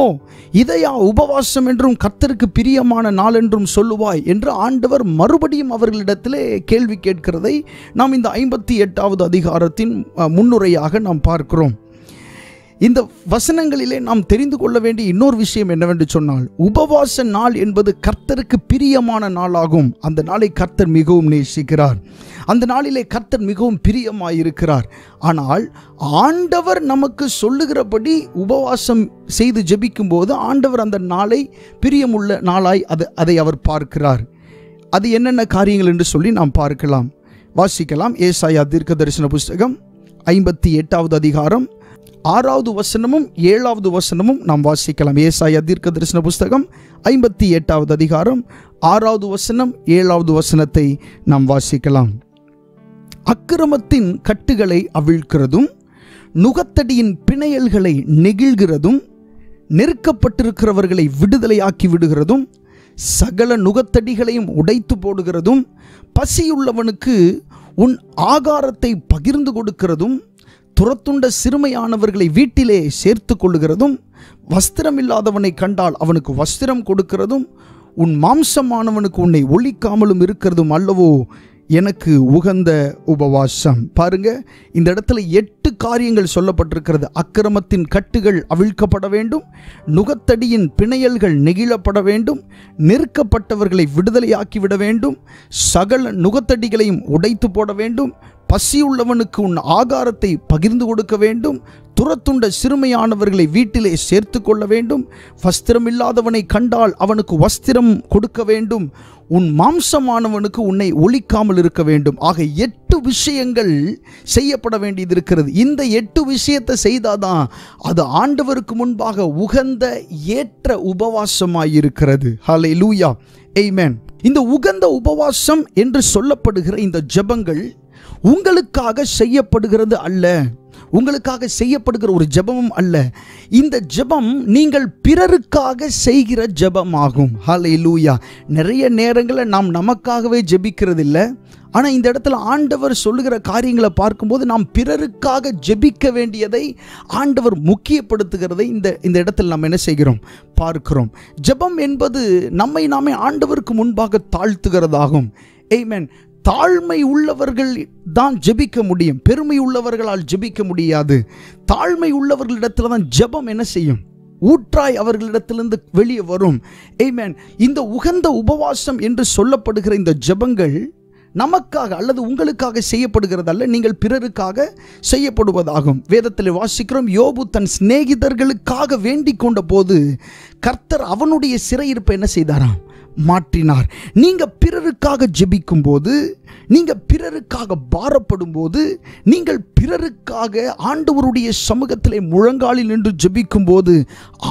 இதையா உபவாசம் என்றும் கர்த்தருக்கு பிரியமான நாள் என்றும் சொல்லுவாய் என்று ஆண்டவர் மறுபடியும் அவர்களிடத்திலே கேள்வி கேட்கிறதை நாம் இந்த 58வது அதிகாரத்தின் முன்னுரையாக நாம் பார்க்கிறோம். இந்த வசனங்களிலே நாம் தெரிந்து கொள்ள வேண்டிய இன்னொரு விஷயம் என்னவென்று சொன்னால், உபவாச நாள் என்பது கர்த்தருக்கு பிரியமான நாளாகும். அந்த நாளை கர்த்தர் மிகவும் நேசிக்கிறார். அந்த நாளிலே கர்த்தர் மிகவும் பிரியமாயிருக்கிறார். ஆனால் ஆண்டவர் நமக்கு சொல்லுகிறபடி உபவாசம் செய்து ஜெபிக்கும் போது ஆண்டவர் அந்த நாளை பிரியமுள்ள நாளாய் அதை அவர் பார்க்கிறார். அது என்னென்ன காரியங்கள் என்று சொல்லி நாம் பார்க்கலாம். வாசிக்கலாம். ஏசாயா தீர்க்க தரிசன புஸ்தகம் 58வது அதிகாரம் 6வது வசனமும் 7வது வசனமும் நாம் வாசிக்கலாம். ஏசாயா தீர்க்க தரிசன புஸ்தகம் 58வது அதிகாரம் 6வது வசனம் 7வது வசனத்தை நாம் வாசிக்கலாம். அக்கிரமத்தின் கட்டுகளை அவிழ்க்கிறதும் நுகத்தடியின் பிணையல்களை நெகிழ்கிறதும் நெருக்கப்பட்டிருக்கிறவர்களை விடுதலையாக்கி விடுகிறதும் சகல நுகத்தடிகளையும் உடைத்து போடுகிறதும் பசியுள்ளவனுக்கு உன் ஆகாரத்தை பகிர்ந்து கொடுக்கிறதும் துரத்துண்ட சிறுமையானவர்களை வீட்டிலே சேர்த்து கொள்ளுகிறதும் வஸ்திரமில்லாதவனை கண்டால் அவனுக்கு வஸ்திரம் கொடுக்கிறதும் உன் மாம்சமானவனுக்கு உன்னை ஒழிக்காமலும் இருக்கிறதும் அல்லவோ எனக்கு உகந்த உபவாசம். பாருங்க, இந்த இடத்துல 8 காரியங்கள் சொல்லப்பட்டிருக்கிறது. அக்கிரமத்தின் கட்டுகள் அவிழ்க்கப்பட வேண்டும், நுகத்தடியின் பிணையல்கள் நெகிழப்பட வேண்டும், நெருக்கப்பட்டவர்களை விடுதலையாக்கிவிட வேண்டும், சகல நுகத்தடிகளையும் உடைத்து போட வேண்டும், பசியுள்ளவனுக்கு உன் ஆகாரத்தை பகிர்ந்து கொடுக்க வேண்டும், துரத்துண்ட சிறுமையானவர்களை வீட்டிலே சேர்த்து கொள்ள வேண்டும், வஸ்திரம் இல்லாதவனை கண்டால் அவனுக்கு வஸ்திரம் கொடுக்க வேண்டும், உன் மாம்சமானவனுக்கு உன்னை ஒழிக்காமல் இருக்க வேண்டும். ஆக 8 விஷயங்கள் செய்யப்பட வேண்டியது இருக்கிறது. இந்த 8 விஷயத்தை செய்தாதான் அது ஆண்டவருக்கு முன்பாக உகந்த ஏற்ற உபவாசமாயிருக்கிறது. ஹல்லேலூயா, ஆமென். இந்த உகந்த உபவாசம் என்று சொல்லப்படுகிற இந்த ஜெபங்கள் உங்களுக்காக செய்யப்படுகிறது அல்ல, உங்களுக்காக செய்யப்படுகிற ஒரு ஜெபமும் அல்ல. இந்த ஜெபம் நீங்கள் பிறருக்காக செய்கிற ஜெபமாகும். ஹல்லேலூயா. நிறைய நேரங்களில் நாம் நமக்காகவே ஜெபிக்கிறது இல்லை. ஆனால் இந்த இடத்துல ஆண்டவர் சொல்லுகிற காரியங்களை பார்க்கும்போது நாம் பிறருக்காக ஜெபிக்க வேண்டியதை ஆண்டவர் முக்கியப்படுத்துகிறதை இந்த இடத்துல நாம் என்ன செய்கிறோம், பார்க்கிறோம். ஜெபம் என்பது நம்மை நாமே ஆண்டவருக்கு முன்பாக தாழ்த்துகிறதாகும். ஆமென். தாழ்மை உள்ளவர்கள் தான் ஜெபிக்க முடியும், பெருமை உள்ளவர்களால் ஜெபிக்க முடியாது. தாழ்மை உள்ளவர்களிடத்தில் தான் ஜெபம் என்ன செய்யும், ஊற்றாய் அவர்களிடத்திலிருந்து வெளியே வரும். ஆமென். இந்த உகந்த உபவாசம் என்று சொல்லப்படுகிற இந்த ஜெபங்கள் நமக்காக அல்லது உங்களுக்காக செய்யப்படுகிறதல்ல, நீங்கள் பிறருக்காக செய்யப்படுவதாகும். வேதத்தில் வாசிக்கிறோம், யோபு தன் சிநேகிதர்களுக்காக வேண்டிக் கொண்ட போது கர்த்தர் அவனுடைய சிறையிருப்பை என்ன செய்தாராம், மாற்றினார். நீங்க பிறருக்காக ஜெபிக்கும் போது, நீங்க பிறருக்காக பாரப்படும் போது, நீங்கள் பிறருக்காக ஆண்டவருடைய சமூகத்திலே முழங்காலில் நின்று ஜெபிக்கும் போது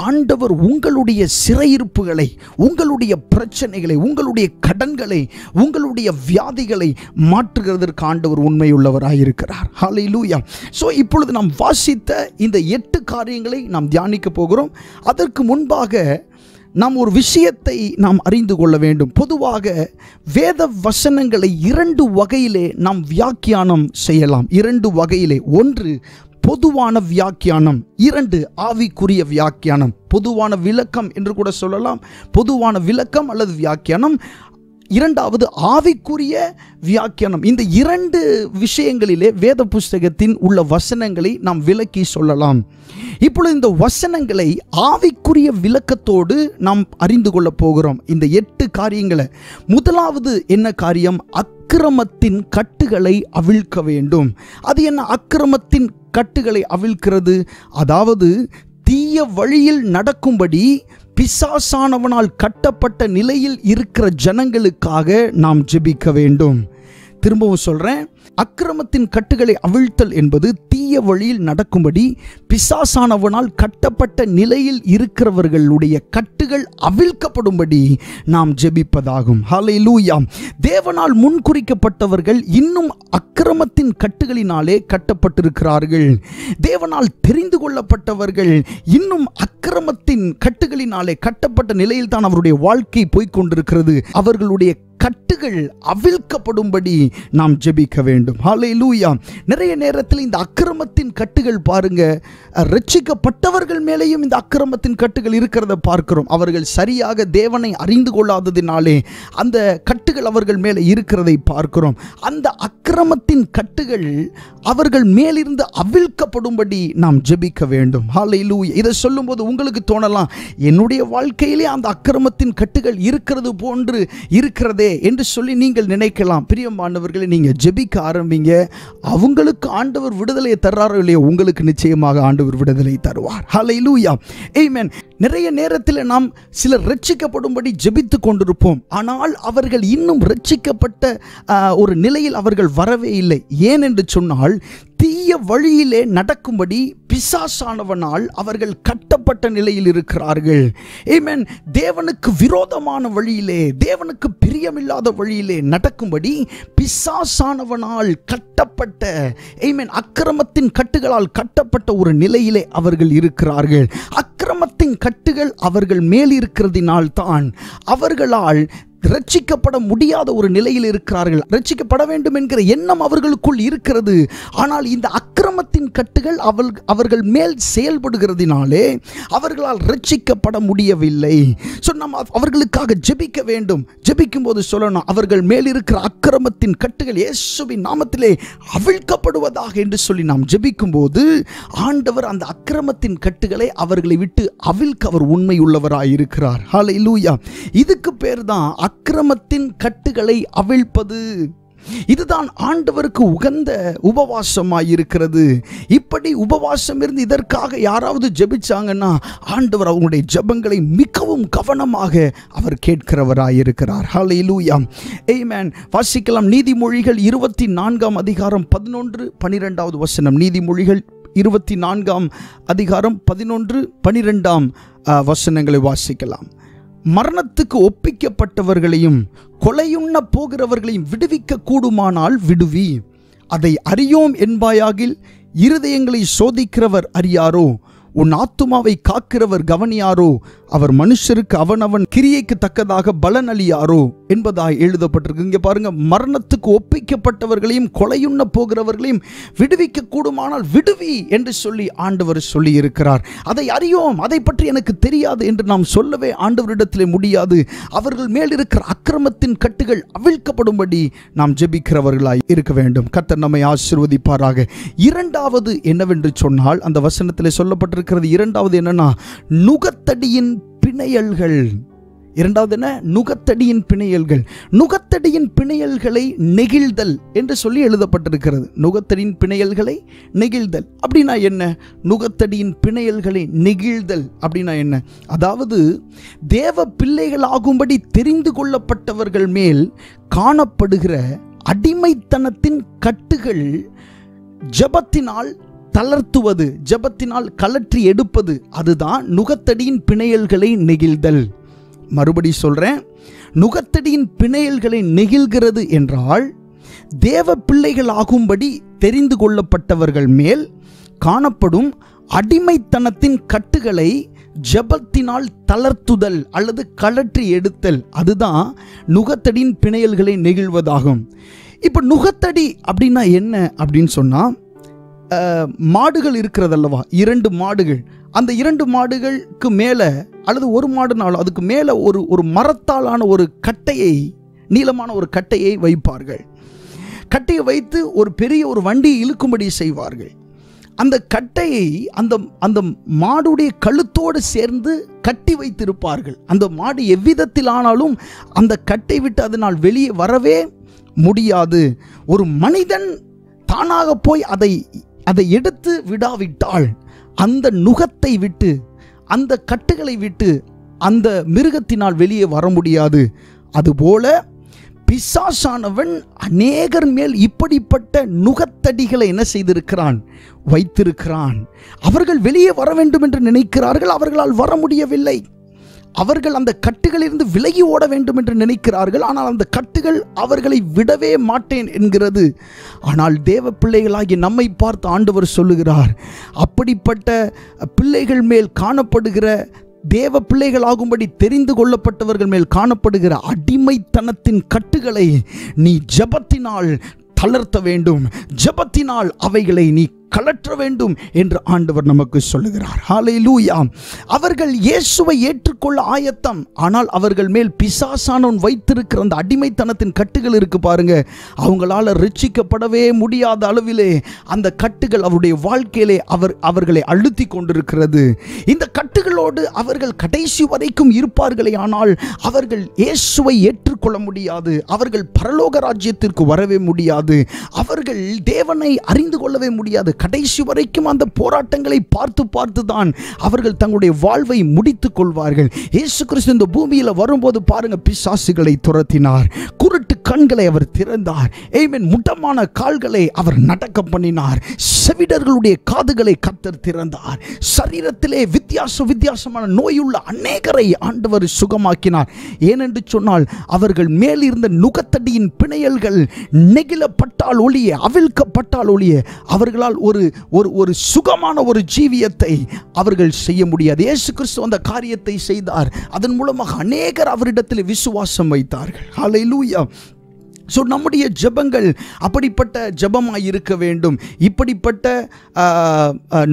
ஆண்டவர் உங்களுடைய சிறையிருப்புகளை, உங்களுடைய பிரச்சனைகளை, உங்களுடைய கடன்களை, உங்களுடைய வியாதிகளை மாற்றுகிறதற்கு ஆண்டவர் உண்மையுள்ளவராயிருக்கிறார். ஹல்லேலூயா. ஸோ இப்பொழுது நாம் வாசித்த இந்த 8 காரியங்களை நாம் தியானிக்க போகிறோம். அதற்கு முன்பாக நாம் ஒரு விஷயத்தை நாம் அறிந்து கொள்ள வேண்டும். பொதுவாக வேத வசனங்களை 2 வகையிலே நாம் வியாக்கியானம் செய்யலாம். 2 வகையிலே. 1 பொதுவான வியாக்கியானம், 2 ஆவிக்குரிய வியாக்கியானம். பொதுவான விளக்கம் என்று கூட சொல்லலாம். பொதுவான விளக்கம் அல்லது வியாக்கியானம். 2வது ஆவிக்குரிய வியாக்கியானம். இந்த 2 விஷயங்களிலே வேத புஸ்தகத்தின் உள்ள வசனங்களை நாம் விளக்கி சொல்லலாம். இப்பொழுது இந்த வசனங்களை ஆவிக்குரிய விளக்கத்தோடு நாம் அறிந்து கொள்ள போகிறோம். இந்த 8 காரியங்களை. முதலாவது என்ன காரியம்? அக்கிரமத்தின் கட்டுகளை அவிழ்க்க வேண்டும். அது என்ன அக்கிரமத்தின் கட்டுகளை அவிழ்க்கிறது? அதாவது தீய வழியில் நடக்கும்படி பிசாசானவனால் கட்டப்பட்ட நிலையில் இருக்கிற ஜனங்களுக்காக நாம் ஜெபிக்க வேண்டும். திரும்பவும் சொல்றேன், அக்கிரமத்தின் கட்டுகளை அவிழ்த்தல் என்பது தீய வழியில் நடக்கும்படி பிசாசானவனால் கட்டப்பட்ட நிலையில் இருக்கிறவர்களுடைய கட்டுகள் அவிழ்க்கப்படும்படி நாம் ஜெபிப்பதாகும். ஹல்லேலூயா. தேவனால் முன்குறிக்கப்பட்டவர்கள் இன்னும் அக்கிரமத்தின் கட்டுகளினாலே கட்டப்பட்டிருக்கிறார்கள். தேவனால் தெரிந்து கொள்ளப்பட்டவர்கள் இன்னும் அக்கிரமத்தின் கட்டுகளினாலே கட்டப்பட்ட நிலையில் தான் அவருடைய வாழ்க்கை போய்கொண்டிருக்கிறது. அவர்களுடைய கட்டுகள் அவிழ்க்கப்படும்படி நாம் ஜெபிக்க வேண்டும். ஹல்லேலூயா. நிறைய நேரத்தில் இந்த அக்கிரமத்தின் கட்டுகள் பாருங்க, ரட்சிக்கப்பட்டவர்கள் மேலேயும் இந்த அக்கிரமத்தின் கட்டுகள் இருக்கிறத பார்க்கிறோம். அவர்கள் சரியாக தேவனை அறிந்து கொள்ளாததினாலே அந்த கட்டுகள் அவர்கள் மேலே இருக்கிறதை பார்க்கிறோம். அந்த அக்கிரமத்தின் கட்டுகள் அவர்கள் மேலிருந்து அவிழ்க்கப்படும்படி நாம் ஜெபிக்க வேண்டும். ஹல்லேலூயா. இதை சொல்லும்போது உங்களுக்கு தோணலாம், என்னுடைய வாழ்க்கையிலே அந்த அக்கிரமத்தின் கட்டுகள் இருக்கிறது போன்று இருக்கிறதே என்று சொல்லி நீங்கள் நினைக்கலாம். பிரியமானவர்களே, நீங்க ஜெபிக்க ஆரம்பிங்க. அவங்களுக்கு ஆண்டவர் விடுதலை தர்றாரோ இல்லையோ, உங்களுக்கு நிச்சயமாக ஆண்டவர் விடுதலை தருவார். ஹல்லேலூயா. ஆமென். நிறைய நேரத்தில் நாம் சிலர் ரட்சிக்கப்படும்படி ஜெபித்து கொண்டிருப்போம். ஆனால் அவர்கள் இன்னும் ரட்சிக்கப்பட்ட ஒரு நிலையில் அவர்கள் வரவே இல்லை. ஏன் என்று சொன்னால், தீய வழியிலே நடக்கும்படி பிசாசானவனால் அவர்கள் கட்டப்பட்ட நிலையில் இருக்கிறார்கள். ஆமென். தேவனுக்கு விரோதமான வழியிலே, தேவனுக்கு பிரியமில்லாத வழியிலே நடக்கும்படி பிசாசானவனால் கட்டப்பட்ட, ஆமென், அக்கிரமத்தின் கட்டுகளால் கட்டப்பட்ட ஒரு நிலையிலே அவர்கள் இருக்கிறார்கள். அக்கிரமத்தின் கட்டுகள் அவர்கள் மேல் இருக்கிறதினால் தான் அவர்களால் ரட்சிக்கப்பட முடியாத ஒரு நிலையில் இருக்கிறார்கள். ரட்சிக்கப்பட வேண்டும் என்கிற எண்ணம் அவர்களுக்குள் இருக்கிறது. ஆனால் இந்த அக்கிரமத்தின் கட்டுகள் அவர்கள் மேல் செயல்படுகிறதினாலே அவர்களால் ரட்சிக்கப்பட முடியவில்லை. ஸோ நம்ம அவர்களுக்காக ஜெபிக்க வேண்டும். ஜெபிக்கும் போது சொல்லணும், அவர்கள் மேல் இருக்கிற அக்கிரமத்தின் கட்டுகள் இயேசுவின் நாமத்திலே அவிழ்க்கப்படுவதாக என்று சொல்லி நாம் ஜெபிக்கும் போது ஆண்டவர் அந்த அக்கிரமத்தின் கட்டுகளை அவர்களை விட்டு அவிழ்க்க அவர் உண்மை உள்ளவராய் இருக்கிறார். ஹல்லேலூயா. இதுக்கு பேர் தான் அக்கிரமத்தின் கட்டுகளை அவிழ்ப்பது. இதுதான் ஆண்டவருக்கு உகந்த உபவாசமாயிருக்கிறது. இப்படி உபவாசம் இருந்து இதற்காக யாராவது ஜெபிச்சாங்கன்னா ஆண்டவர் அவங்களுடைய ஜெபங்களை மிகவும் கவனமாக அவர் கேட்கிறவராயிருக்கிறார். ஹல்லேலூயா. ஆமென். வாசிக்கலாம் நீதிமொழிகள் 24 அதிகாரம் 11-12 வசனம். நீதிமொழிகள் 24 அதிகாரம் 11-12 வசனங்களை வாசிக்கலாம். மரணத்துக்கு ஒப்பிக்கப்பட்டவர்களையும் கொலையுண்ண போகிறவர்களையும் விடுவிக்க கூடுமானால் விடுவி. அதை அறியோம் என்பாயாகில் இருதயங்களை சோதிக்கிறவர் அறியாரோ? உன் ஆத்துமாவை காக்கிறவர் கவனியாரோ? அவர் மனுஷருக்கு அவனவன் கிரியைக்கு தக்கதாக பலன் அளியாரோ என்பதாய் எழுதப்பட்டிருக்கு. இங்கே பாருங்க, மரணத்துக்கு ஒப்பிக்கப்பட்டவர்களையும் கொலையுண்ண போகிறவர்களையும் விடுவிக்க கூடுமானால் விடுவி என்று சொல்லி ஆண்டவர் சொல்லி இருக்கிறார். அதை அறியோம், அதை பற்றி எனக்கு தெரியாது என்று நாம் சொல்லவே ஆண்டவரிடத்திலே முடியாது. அவர்கள் மேல் இருக்கிற அக்கிரமத்தின் கட்டுகள் அவிழ்க்கப்படும்படி நாம் ஜெபிக்கிறவர்களாய் இருக்க வேண்டும். கர்த்தர் நம்மை ஆசீர்வதிப்பாராக. இரண்டாவது என்னவென்று சொன்னால், அந்த வசனத்திலே சொல்லப்பட்டிருக்கிறது, இரண்டாவது என்னன்னா, நுகத்தடியின் பிணையல்கள். இரண்டாவது என்ன? நுகத்தடியின் பிணையல்கள். நுகத்தடியின் பிணையல்களை நெகிழ்தல் என்று சொல்லி எழுதப்பட்டிருக்கிறது. நுகத்தடியின் பிணையல்களை நெகிழ்தல் அப்படின்னா என்ன? நுகத்தடியின் பிணையல்களை நெகிழ்தல் அப்படின்னா என்ன? அதாவது தேவ பிள்ளைகளாகும்படி தெரிந்து கொள்ளப்பட்டவர்கள் மேல் காணப்படுகிற அடிமைத்தனத்தின் கட்டுகள் ஜெபத்தினால் தளர்த்துவது, ஜெபத்தினால் கலற்றி எடுப்பது, அதுதான் நுகத்தடியின் பிணையல்களை நெகிழ்தல். மறுபடி சொல்றேன், நுகத்தடியின் பிணையல்களை நெகிழ்கிறது என்றால் தேவ பிள்ளைகள் ஆகும்படி தெரிந்து கொள்ளப்பட்டவர்கள் மேல் காணப்படும் அடிமைத்தனத்தின் கட்டுகளை ஜெபத்தினால் தளர்த்துதல் அல்லது கலற்றி எடுத்தல், அதுதான் நுகத்தடியின் பிணையல்களை நெகிழ்வதாகும். இப்போ நுகத்தடி அப்படின்னா என்ன அப்படின்னு சொன்னா, மாடுகள் இருக்கிறதல்லவா, 2 மாடுகள். அந்த 2 மாடுகளுக்கு மேலே அல்லது ஒரு மாடுனாலும் அதுக்கு மேலே ஒரு மரத்தாலான ஒரு கட்டையை, நீளமான ஒரு கட்டையை வைப்பார்கள். கட்டையை வைத்து ஒரு பெரிய ஒரு வண்டியை இழுக்கும்படி செய்வார்கள். அந்த கட்டையை அந்த மாடுடைய கழுத்தோடு சேர்ந்து கட்டி வைத்திருப்பார்கள். அந்த மாடு எவ்விதத்தில் ஆனாலும் அந்த கட்டை விட்டு அதனால் வெளியே வரவே முடியாது. ஒரு மனிதன் தானாக போய் அதை எடுத்து விடாவிட்டால் அந்த நுகத்தை விட்டு, அந்த கட்டுகளை விட்டு அந்த மிருகத்தினால் வெளியே வர முடியாது. அதுபோல பிசாசானவன் அநேகர் மேல் இப்படிப்பட்ட நுகத்தடிகளை என்ன செய்திருக்கிறான்? வைத்திருக்கிறான். அவர்கள் வெளியே வர வேண்டும் என்று நினைக்கிறார்கள், அவர்களால் வர முடியவில்லை. அவர்கள் அந்த கட்டுகளிலிருந்து விலகி ஓட வேண்டும் என்று நினைக்கிறார்கள், ஆனால் அந்த கட்டுகள் அவர்களை விடவே மாட்டேன் என்கிறது. ஆனால் தேவ பிள்ளைகளாகி நம்மை பார்த்து ஆண்டவர் சொல்லுகிறார், அப்படிப்பட்ட பிள்ளைகள் மேல் காணப்படுகிற தேவ பிள்ளைகளாகும்படி தெரிந்து கொள்ளப்பட்டவர்கள் மேல் காணப்படுகிற அடிமைத்தனத்தின் கட்டுகளை நீ ஜெபத்தினால் தளர்த்த வேண்டும், ஜெபத்தினால் அவைகளை நீ கலற்ற வேண்டும் என்று ஆண்டவர் நமக்கு சொல்லுகிறார். ஹல்லேலூயா. அவர்கள் இயேசுவை ஏற்றுக்கொள்ள ஆயத்தம், ஆனால் அவர்கள் மேல் பிசாசானவன் வைத்திருக்கிற அந்த அடிமைத்தனத்தின் கட்டுகள் இருக்கு பாருங்க, அவங்களால ரட்சிக்கப்படவே முடியாத அளவிலே அந்த கட்டுகள் அவருடைய வாழ்க்கையிலே அவர்களை அழுத்தி கொண்டிருக்கிறது. இந்த கட்டுகளோடு அவர்கள் கடைசி வரைக்கும் இருப்பார்களே, ஆனால் அவர்கள் இயேசுவை ஏற்றுக்கொள்ள முடியாது, அவர்கள் பரலோக ராஜ்யத்திற்கு வரவே முடியாது, அவர்கள் தேவனை அறிந்து கொள்ளவே முடியாது. கடைசி வரைக்கும் அந்த போராட்டங்களை பார்த்து தான் அவர்கள் தங்களுடைய வாழ்வை முடித்துக் கொள்வார்கள். இயேசு கிறிஸ்து இந்த பூமியில் வரும்போது பாருங்க, பிசாசுகளை துரத்தினார், குருட்டு கண்களை அவர் திறந்தார், ஆமென், முட்டமான கால்களை அவர் நடக்க பண்ணினார், செவிடர்களுடைய காதுகளை கர்த்தர் திறந்தார், சரீரத்திலே வித்தியாசமான நோயுள்ள அநேகரை ஆண்டவர் சுகமாக்கினார். ஏனென்று சொன்னால் அவர்கள் மேலிருந்த நுகத்தடியின் பிணையல்கள் நெகிழப்பட்டால் ஒழிய, அவிழ்க்கப்பட்டால் ஒழிய அவர்களால் ஒரு சுகமான ஒரு ஜீவியத்தை அவர்கள் செய்ய முடியாது. இயேசு கிறிஸ்து அந்த காரியத்தை செய்தார். அதன் மூலமாக அநேகர் அவரிடத்தில் விசுவாசம் வைத்தார்கள். ஹல்லேலூயா. ஸோ நம்முடைய ஜெபங்கள் அப்படிப்பட்ட ஜெபமாய் இருக்க வேண்டும். இப்படிப்பட்ட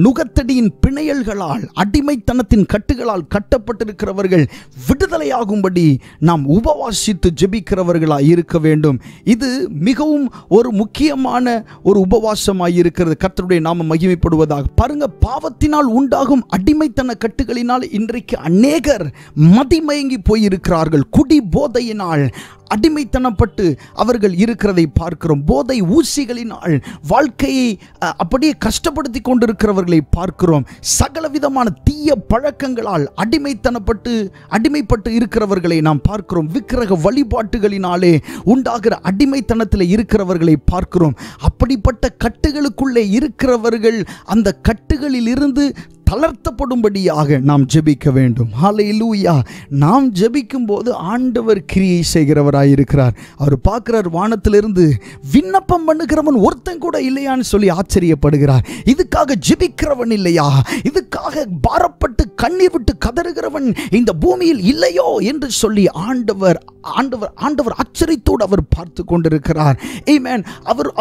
நுகத்தடியின் பிணையல்களால், அடிமைத்தனத்தின் கட்டுகளால் கட்டப்பட்டிருக்கிறவர்கள் விடுதலையாகும்படி நாம் உபவாசித்து ஜெபிக்கிறவர்களாய் இருக்க வேண்டும். இது மிகவும் ஒரு முக்கியமான ஒரு உபவாசமாய் இருக்கிறது. கர்த்தருடைய நாமம் மகிமைப்படுவதாக. பாருங்க, பாவத்தினால் உண்டாகும் அடிமைத்தன கட்டுகளினால் இன்றைக்கு அநேகர் மதிமயங்கி போயிருக்கிறார்கள். குடி போதையினால் அடிமைத்தனப்பட்டு அவர்கள் இருக்கிறதை பார்க்கிறோம். போதை ஊசிகளினால் வாழ்க்கையை அப்படியே கஷ்டப்படுத்தி கொண்டிருக்கிறவர்களை பார்க்கிறோம். சகல விதமான தீய பழக்கங்களால் அடிமைப்பட்டு இருக்கிறவர்களை நாம் பார்க்கிறோம். விக்கிரக வழிபாட்டுகளினாலே உண்டாகிற அடிமைத்தனத்தில் இருக்கிறவர்களை பார்க்கிறோம். அப்படிப்பட்ட கட்டுகளுக்குள்ளே இருக்கிறவர்கள் அந்த கட்டுகளில் இருந்து தளர்த்தப்படும்படியாக நாம் ஜெபிக்க வேண்டும். ஹல்லேலூயா. நாம் ஜெபிக்கும் போது ஆண்டவர் கிரியை செய்கிறவராய் இருக்கிறார். அவர் பார்க்கிறார், வானத்திலிருந்து விண்ணப்பம் பண்ணுகிறவன் ஒருத்தன் கூட இல்லையான்னு சொல்லி ஆச்சரியப்படுகிறார். இதுக்காக ஜெபிக்கிறவன் இல்லையா, இதுக்காக பாரப்பட்டு கண்ணீர் விட்டு கதறுகிறவன் இந்த பூமியில் இல்லையோ என்று சொல்லி ஆண்டவர் ஆச்சரியத்தோடு அவர் பார்த்து கொண்டிருக்கிறார். ஆமென்.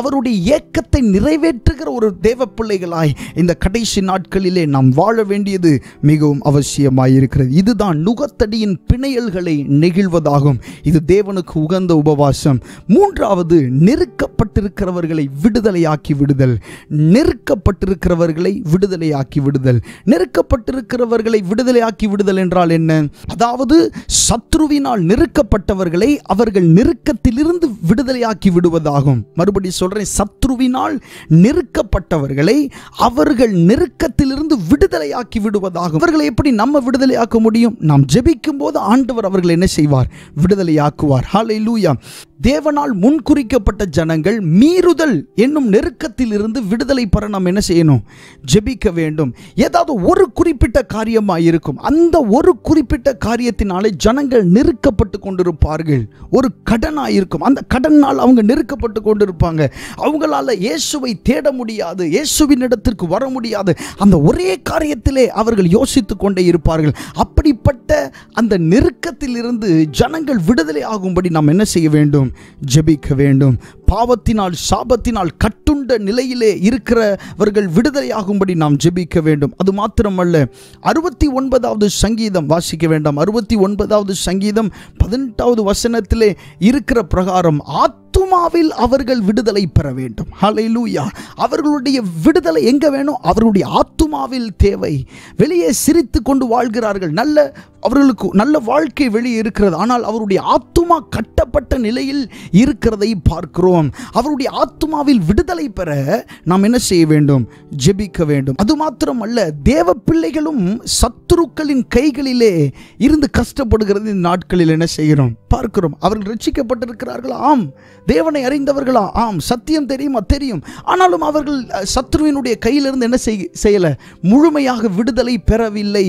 அவருடைய ஏக்கத்தை நிறைவேற்றுகிற ஒரு தேவ பிள்ளைகளாய் இந்த கடைசி நாட்களிலே நாம் வாழ வேண்டியது மிகவும் அவசியமாயிருக்கிறது. இதுதான் நுகத்தடியின் பிணையல்களை நெகிழ்வதாகும். இது தேவனுக்கு உகந்த உபவாசம். மூன்றாவது, நெருக்கப்பட்டிருக்கிறவர்களை விடுதலையாக்கி விடுதல். நெருக்கப்பட்டிருக்கிறவர்களை விடுதலையாக்கி விடுதல். நெருக்கப்பட்டிருக்கிறவர்களை விடுதலையாக்கி விடுதல் என்றால் என்ன? அதாவது சத்ருவினால் நெருக்கப்பட்டவர்களை அவர்கள் நெருக்கத்திலிருந்து விடுதலையாக்கி விடுவதாகும். மறுபடி சொல்றேன், சத்ருவினால் நெருக்கப்பட்டவர்களை அவர்கள் நெருக்கத்திலிருந்து விடுதலையாக்கி விடுவதாகும். அவர்களை எப்படி நம்ம விடுதலையாக்க முடியும்? நாம் ஜெபிக்கும் போது ஆண்டவர் அவர்கள் என்ன செய்வார்? விடுதலையாக்குவார். ஹல்லேலூயா. தேவனால் முன்குறிக்கப்பட்ட ஜனங்கள் மீறுதல் என்னும் நெருக்கத்தில் இருந்து விடுதலை பெற நாம் என்ன செய்யணும்? ஜெபிக்க வேண்டும். ஏதாவது ஒரு குறிப்பிட்ட காரியமாக இருக்கும். அந்த ஒரு குறிப்பிட்ட காரியத்தினாலே ஜனங்கள் நெருக்கப்பட்டு கொண்டிருப்பார்கள். ஒரு கடனாக இருக்கும், அந்த கடனால் அவங்க நெருக்கப்பட்டு கொண்டிருப்பாங்க. அவங்களால இயேசுவை தேட முடியாது, இயேசுவின் இடத்திற்கு வர முடியாது. அந்த ஒரே காரியத்திலே அவர்கள் யோசித்துக் கொண்டே இருப்பார்கள். அப்படிப்பட்ட அந்த நெருக்கத்தில் இருந்து ஜனங்கள் விடுதலை ஆகும்படி நாம் என்ன செய்ய வேண்டும்? ஜெபிக்க வேண்டும். பாவத்தினால் சாபத்தினால் கட்டுண்ட நிலையிலே இருக்கிறவர்கள் விடுதலையாகும்படி நாம் ஜெபிக்க வேண்டும். அது மாத்திரமல்ல, 69வது சங்கீதம் வாசிக்க வேண்டாம். 69வது சங்கீதம் 18வது வசனத்திலே இருக்கிற பிரகாரம் ஆத்துமாவில் அவர்கள் விடுதலை பெற வேண்டும். ஹல்லேலூயா. அவர்களுடைய விடுதலை எங்க வேணும்? அவர்களுடைய ஆத்துமாவில் தேவை. வெளியே சிரித்து கொண்டு வாழ்கிறார்கள், அவர்களுக்கு நல்ல வாழ்க்கை வெளியே இருக்கிறது, ஆனால் அவருடைய ஆத்துமா கட்டப்பட்ட நிலையில் இருக்கிறதை பார்க்கிறோம். அவருடைய ஆத்துமாவில் விடுதலை பெற நாம் என்ன செய்ய வேண்டும்? ஜெபிக்க வேண்டும். அது மாத்திரமல்ல, தேவ பிள்ளைகளும் சத்துருக்களின் கைகளிலே இருந்து கஷ்டப்படுகிறது இந்த நாட்களில் என்ன செய்கிறோம்? பார்க்கிறோம். அவர்கள் ரட்சிக்கப்பட்டிருக்கிறார்களா? ஆம். தேவனை அறிந்தவர்களா? ஆம். சத்தியம் தெரியுமா? தெரியும். ஆனாலும் அவர்கள் சத்ருவினுடைய கையிலிருந்து என்ன செய்யல? முழுமையாக விடுதலை பெறவில்லை.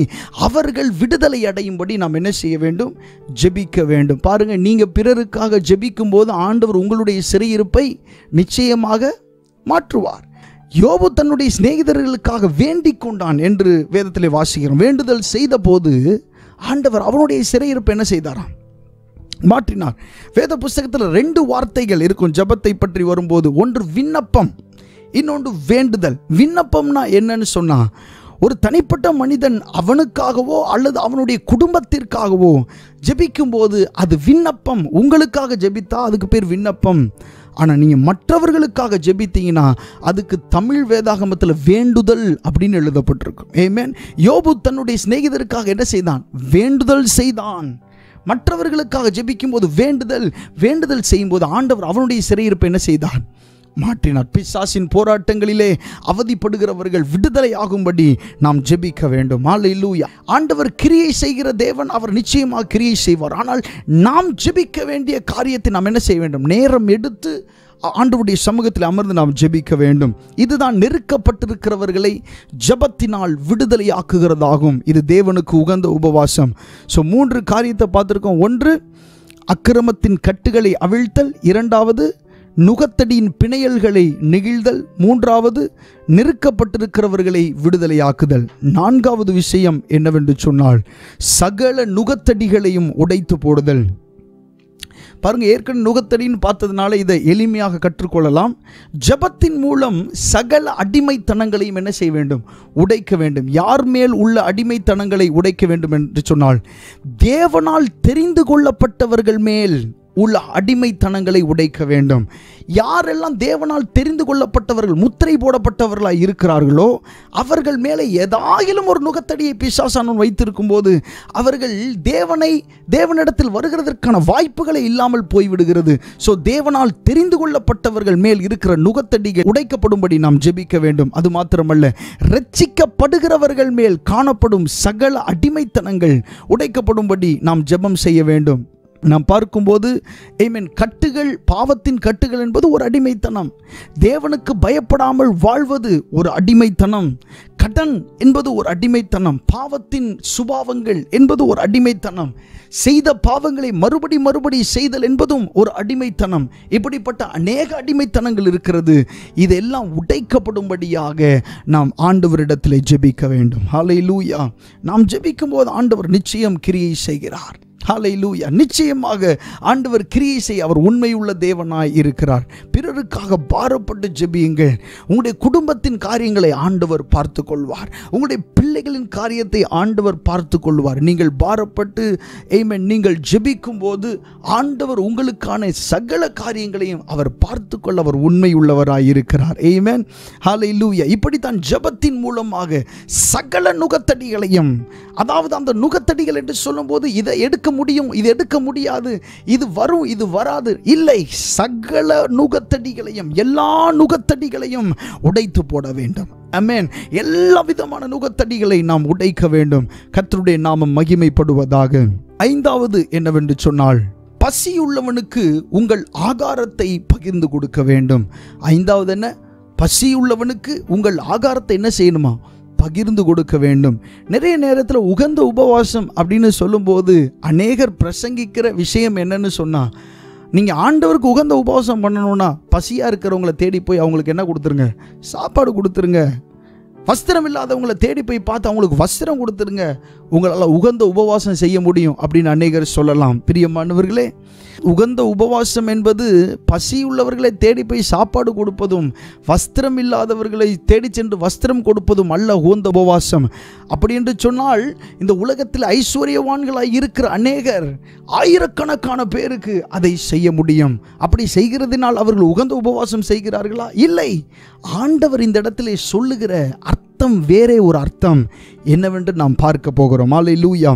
அவர்கள் விடுதலை அடையும்படி நாம் என்ன செய்ய வேண்டும்? ஜெபிக்க வேண்டும். பாருங்க, நீங்க பிறருக்காக ஜெபிக்கும் போது ஆண்டவர் உங்களுடைய சிறையிருப்பை நிச்சயமாக மாற்றுவார். யோபு தன்னுடைய சிநேகிதர்களுக்காக வேண்டிக் கொண்டான் என்று வேதத்திலே வாசிக்கிறோம். வேண்டுதல் செய்த போது ஆண்டவர் அவனுடைய சிறையிருப்பை என்ன செய்தாராம்? மாற்றினார். வேத புஸ்தகத்தில் 2 வார்த்தைகள் இருக்கும் ஜெபத்தை பற்றி வரும்போது. ஒன்று விண்ணப்பம், இன்னொன்று வேண்டுதல். விண்ணப்பம்னா என்னன்னு சொன்னா, ஒரு தனிப்பட்ட மனிதன் அவனுக்காகவோ அல்லது அவனுடைய குடும்பத்திற்காகவோ ஜெபிக்கும் போது அது விண்ணப்பம். உங்களுக்காக ஜெபித்தா அதுக்கு பேர் விண்ணப்பம். ஆனால் நீங்கள் மற்றவர்களுக்காக ஜெபித்தீங்கன்னா அதுக்கு தமிழ் வேதாகமத்தில் வேண்டுதல் அப்படின்னு எழுதப்பட்டிருக்கும். ஆமென். யோபு தன்னுடைய சிநேகிதருக்காக என்ன செய்தான்? வேண்டுதல் செய்தான். மற்றவர்களுக்காக ஜெபிக்கும் போது வேண்டுதல் செய்யும் போது ஆண்டவர் அவனுடைய சிறையிருப்பை என்ன செய்தான்? மாற்றினார். பிசாசின் போராட்டங்களிலே அவதிப்படுகிறவர்கள் விடுதலை ஆகும்படி நாம் ஜெபிக்க வேண்டும். ஹல்லேலூயா. ஆண்டவர் கிரியை செய்கிற தேவன், அவர் நிச்சயமாக கிரியை செய்வார். ஆனால் நாம் ஜெபிக்க வேண்டிய காரியத்தை நாம் என்ன செய்ய வேண்டும்? நேரம் எடுத்து ஆண்டவருடைய சமூகத்தில் அமர்ந்து நாம் ஜெபிக்க வேண்டும். இதுதான் நெருக்கப்பட்டிருக்கிறவர்களை ஜெபத்தினால் விடுதலை ஆக்குகிறதாகும். இது தேவனுக்கு உகந்த உபவாசம். 3 காரியத்தை பார்த்துருக்கோம். 1, அக்கிரமத்தின் கட்டுகளை அவிழ்த்தல். 2வது, நுகத்தடியின் பிணையல்களை நெகிழ்தல். 3வது, நெருக்கப்பட்டிருக்கிறவர்களை விடுதலையாக்குதல். 4வது விஷயம் என்னவென்று சொன்னால், சகல நுகத்தடிகளையும் உடைத்து போடுதல். பாருங்க, ஏற்கனவே நுகத்தடின்னு பார்த்ததுனால இதை எளிமையாக கற்றுக்கொள்ளலாம். ஜெபத்தின் மூலம் சகல அடிமைத்தனங்களையும் என்ன செய்ய வேண்டும்? உடைக்க வேண்டும். யார் மேல் உள்ள அடிமைத்தனங்களை உடைக்க வேண்டும் என்று சொன்னால், தேவனால் தெரிந்து கொள்ளப்பட்டவர்கள் மேல் உள்ள அடிமைத்தனங்களை உடைக்க வேண்டும். யாரெல்லாம் தேவனால் தெரிந்து கொள்ளப்பட்டவர்கள், முத்திரை போடப்பட்டவர்களாக இருக்கிறார்களோ அவர்கள் மேலே ஏதாயிலும் ஒரு நுகத்தடியை பிசாசானவன் வைத்திருக்கும் போது அவர்கள் தேவனிடத்தில் வருகிறதற்கான வாய்ப்புகளை இல்லாமல் போய்விடுகிறது. தேவனால் தெரிந்து கொள்ளப்பட்டவர்கள் மேல் இருக்கிற நுகத்தடிகள் உடைக்கப்படும்படி நாம் ஜெபிக்க வேண்டும். அது மாத்திரமல்ல, ரட்சிக்கப்படுகிறவர்கள் மேல் காணப்படும் சகல அடிமைத்தனங்கள் உடைக்கப்படும்படி நாம் ஜெபம் செய்ய வேண்டும். நாம் பார்க்கும்போது கட்டுகள், பாவத்தின் கட்டுகள் என்பது ஒரு அடிமைத்தனம். தேவனுக்கு பயப்படாமல் வாழ்வது ஒரு அடிமைத்தனம். கடன் என்பது ஒரு அடிமைத்தனம். பாவத்தின் சுபாவங்கள் என்பது ஒரு அடிமைத்தனம். செய்த பாவங்களை மறுபடி செய்தல் என்பதும் ஒரு அடிமைத்தனம். இப்படிப்பட்ட அநேக அடிமைத்தனங்கள் இருக்கிறது. இதெல்லாம் உடைக்கப்படும்படியாக நாம் ஆண்டவரிடத்தில் ஜெபிக்க வேண்டும். ஹல்லேலூயா. நாம் ஜெபிக்கும் போது ஆண்டவர் நிச்சயம் கிரியை செய்கிறார். ஹல்லேலூயா. நிச்சயமாக ஆண்டவர் கிரியை செய்ய அவர் உண்மையுள்ள தேவனாய் இருக்கிறார். பிறருக்காக பாரப்பட்டு ஜெபியுங்கள். உங்களுடைய குடும்பத்தின் காரியங்களை ஆண்டவர் பார்த்து கொள்வார். உங்களுடைய பிள்ளைகளின் காரியத்தை ஆண்டவர் பார்த்து கொள்வார். நீங்கள் பாரப்பட்டு நீங்கள் ஜெபிக்கும் போது ஆண்டவர் உங்களுக்கான சகல காரியங்களையும் அவர் பார்த்து கொள்ள அவர் உண்மையுள்ளவராய் இருக்கிறார். ஆமென். ஹல்லேலூயா. இப்படித்தான் ஜெபத்தின் மூலமாக சகல நுகத்தடிகளையும், அதாவது அந்த நுகத்தடிகள் என்று சொல்லும்போது இதை எடுக்க முடியும், இது எடுக்க முடியாது, இது வரும், இது வராது இல்லை. சகல நுகத்தடிகளையும், எல்லா நுகத்தடிகளையும் உடைத்து போட வேண்டும். ஆமென். எல்லா விதமான நுகத்தடிகளை நாம் உடைக்க வேண்டும். கர்த்தருடைய நாமம் மகிமைப்படுவதாக. 5வது என்னவென்று சொன்னால், பசியுள்ளவனுக்கு உங்கள் ஆகாரத்தை பகிர்ந்து கொடுக்க வேண்டும். 5வது என்ன? பசியுள்ளவனுக்கு உங்கள் ஆகாரத்தை என்ன செய்யணுமா? பகிர்ந்து கொடுக்க வேண்டும். நிறைய நேரத்தில் உகந்த உபவாசம் அப்படின்னு சொல்லும்போது அநேகர் பிரசங்கிக்கிற விஷயம் என்னன்னு சொன்னால், நீங்கள் ஆண்டவருக்கு உகந்த உபவாசம் பண்ணணும்னா பசியாக இருக்கிறவங்கள தேடி போய் அவங்களுக்கு என்ன கொடுத்துருங்க? சாப்பாடு கொடுத்துருங்க. வஸ்திரம் இல்லாதவங்களை தேடி போய் பார்த்து அவங்களுக்கு வஸ்திரம் கொடுத்துருங்க. உங்களால் உகந்த உபவாசம் செய்ய முடியும் அப்படின்னு அநேகர் சொல்லலாம். பிரியமானவர்களே, உகந்த உபவாசம் என்பது பசியுள்ளவர்களை தேடி போய் சாப்பாடு கொடுப்பதும் வஸ்திரம் இல்லாதவர்களை தேடி சென்று வஸ்திரம் கொடுப்பதும் அல்ல உகந்த உபவாசம். அப்படி என்று சொன்னால் இந்த உலகத்தில் ஐஸ்வர்யவான்களாய் இருக்கிற அநேகர், ஆயிரக்கணக்கான பேருக்கு அதை செய்ய முடியும். அப்படி செய்கிறதுனால் அவர்கள் உகந்த உபவாசம் செய்கிறார்களா? இல்லை. ஆண்டவர் இந்த இடத்திலே சொல்லுகிற அர்த்தம் வேறே ஒரு அர்த்தம் என்னவென்று நாம் பார்க்க போகிறோம். ஹல்லேலூயா.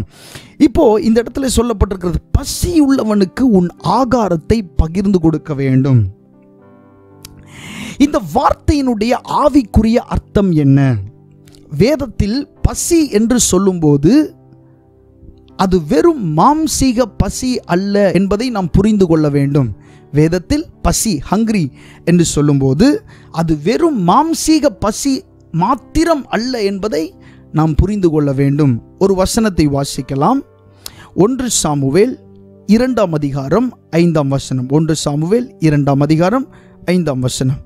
இப்போ இந்த இடத்துல சொல்லப்பட்டிருக்கிறது, பசி உள்ளவனுக்கு உன் ஆகாரத்தை பகிர்ந்து கொடுக்க வேண்டும். இந்த வார்த்தையினுடைய ஆவிக்குரிய அர்த்தம் என்ன? வேதத்தில் பசி என்று சொல்லும்போது அது வெறும் மாம்சீக பசி அல்ல என்பதை நாம் புரிந்து கொள்ள வேண்டும். வேதத்தில் பசி, ஹங்கிரி என்று சொல்லும்போது அது வெறும் மாம்சீக பசி மாத்திரம் அல்ல என்பதை நாம் புரிந்து கொள்ள வேண்டும். ஒரு வசனத்தை வாசிக்கலாம். 1 சாமுவேல் 2ஆம் அதிகாரம் 5ஆம் வசனம். 1 சாமுவேல் 2ஆம் அதிகாரம் 5ஆம் வசனம்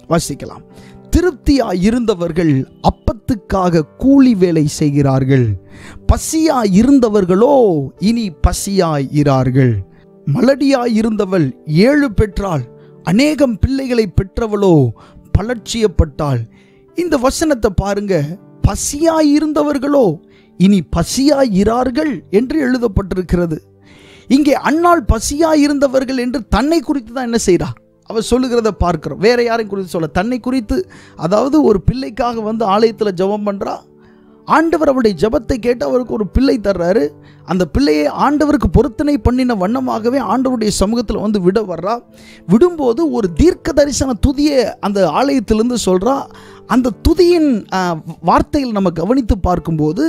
வாசிக்கலாம். திருப்தியாய் இருந்தவர்கள் அப்பத்துக்காக கூலி வேலை செய்கிறார்கள். பசியாய் இருந்தவர்களோ இனி பசியாய் இரார்கள். மலடியாய் இருந்தவள் 7 பெற்றாள், அநேகம் பிள்ளைகளை பெற்றவளோ பலட்சியப்பட்டாள். இந்த வசனத்தை பாருங்க. பசியாய் இருந்தவர்களோ இனி பசியாய் இரார்கள் என்று எழுதப்பட்டிருக்கிறது. இங்கே அன்னாள் பசியாய் இருந்தவர்கள் என்று தன்னை குறித்து தான் என்ன செய்றா? அவர் சொல்லுகிறத பார்க்கிறோம். வேற யாரையும் குறித்து சொல்ல, தன்னை குறித்து. அதாவது ஒரு பிள்ளைக்காக வந்து ஆலயத்தில் ஜெபம் பண்றா. ஆண்டவர் அவருடைய ஜெபத்தை கேட்டு அவருக்கு ஒரு பிள்ளை தர்றாரு. அந்த பிள்ளையை ஆண்டவருக்கு பொருத்தனை பண்ணின வண்ணமாகவே ஆண்டவருடைய சமூகத்தில் வந்து விட வர்றா. விடும்போது ஒரு தீர்க்க தரிசன துதியை அந்த ஆலயத்திலிருந்து சொல்றா. அந்த துதியின் வார்த்தைகள் நம்ம கவனித்து பார்க்கும்போது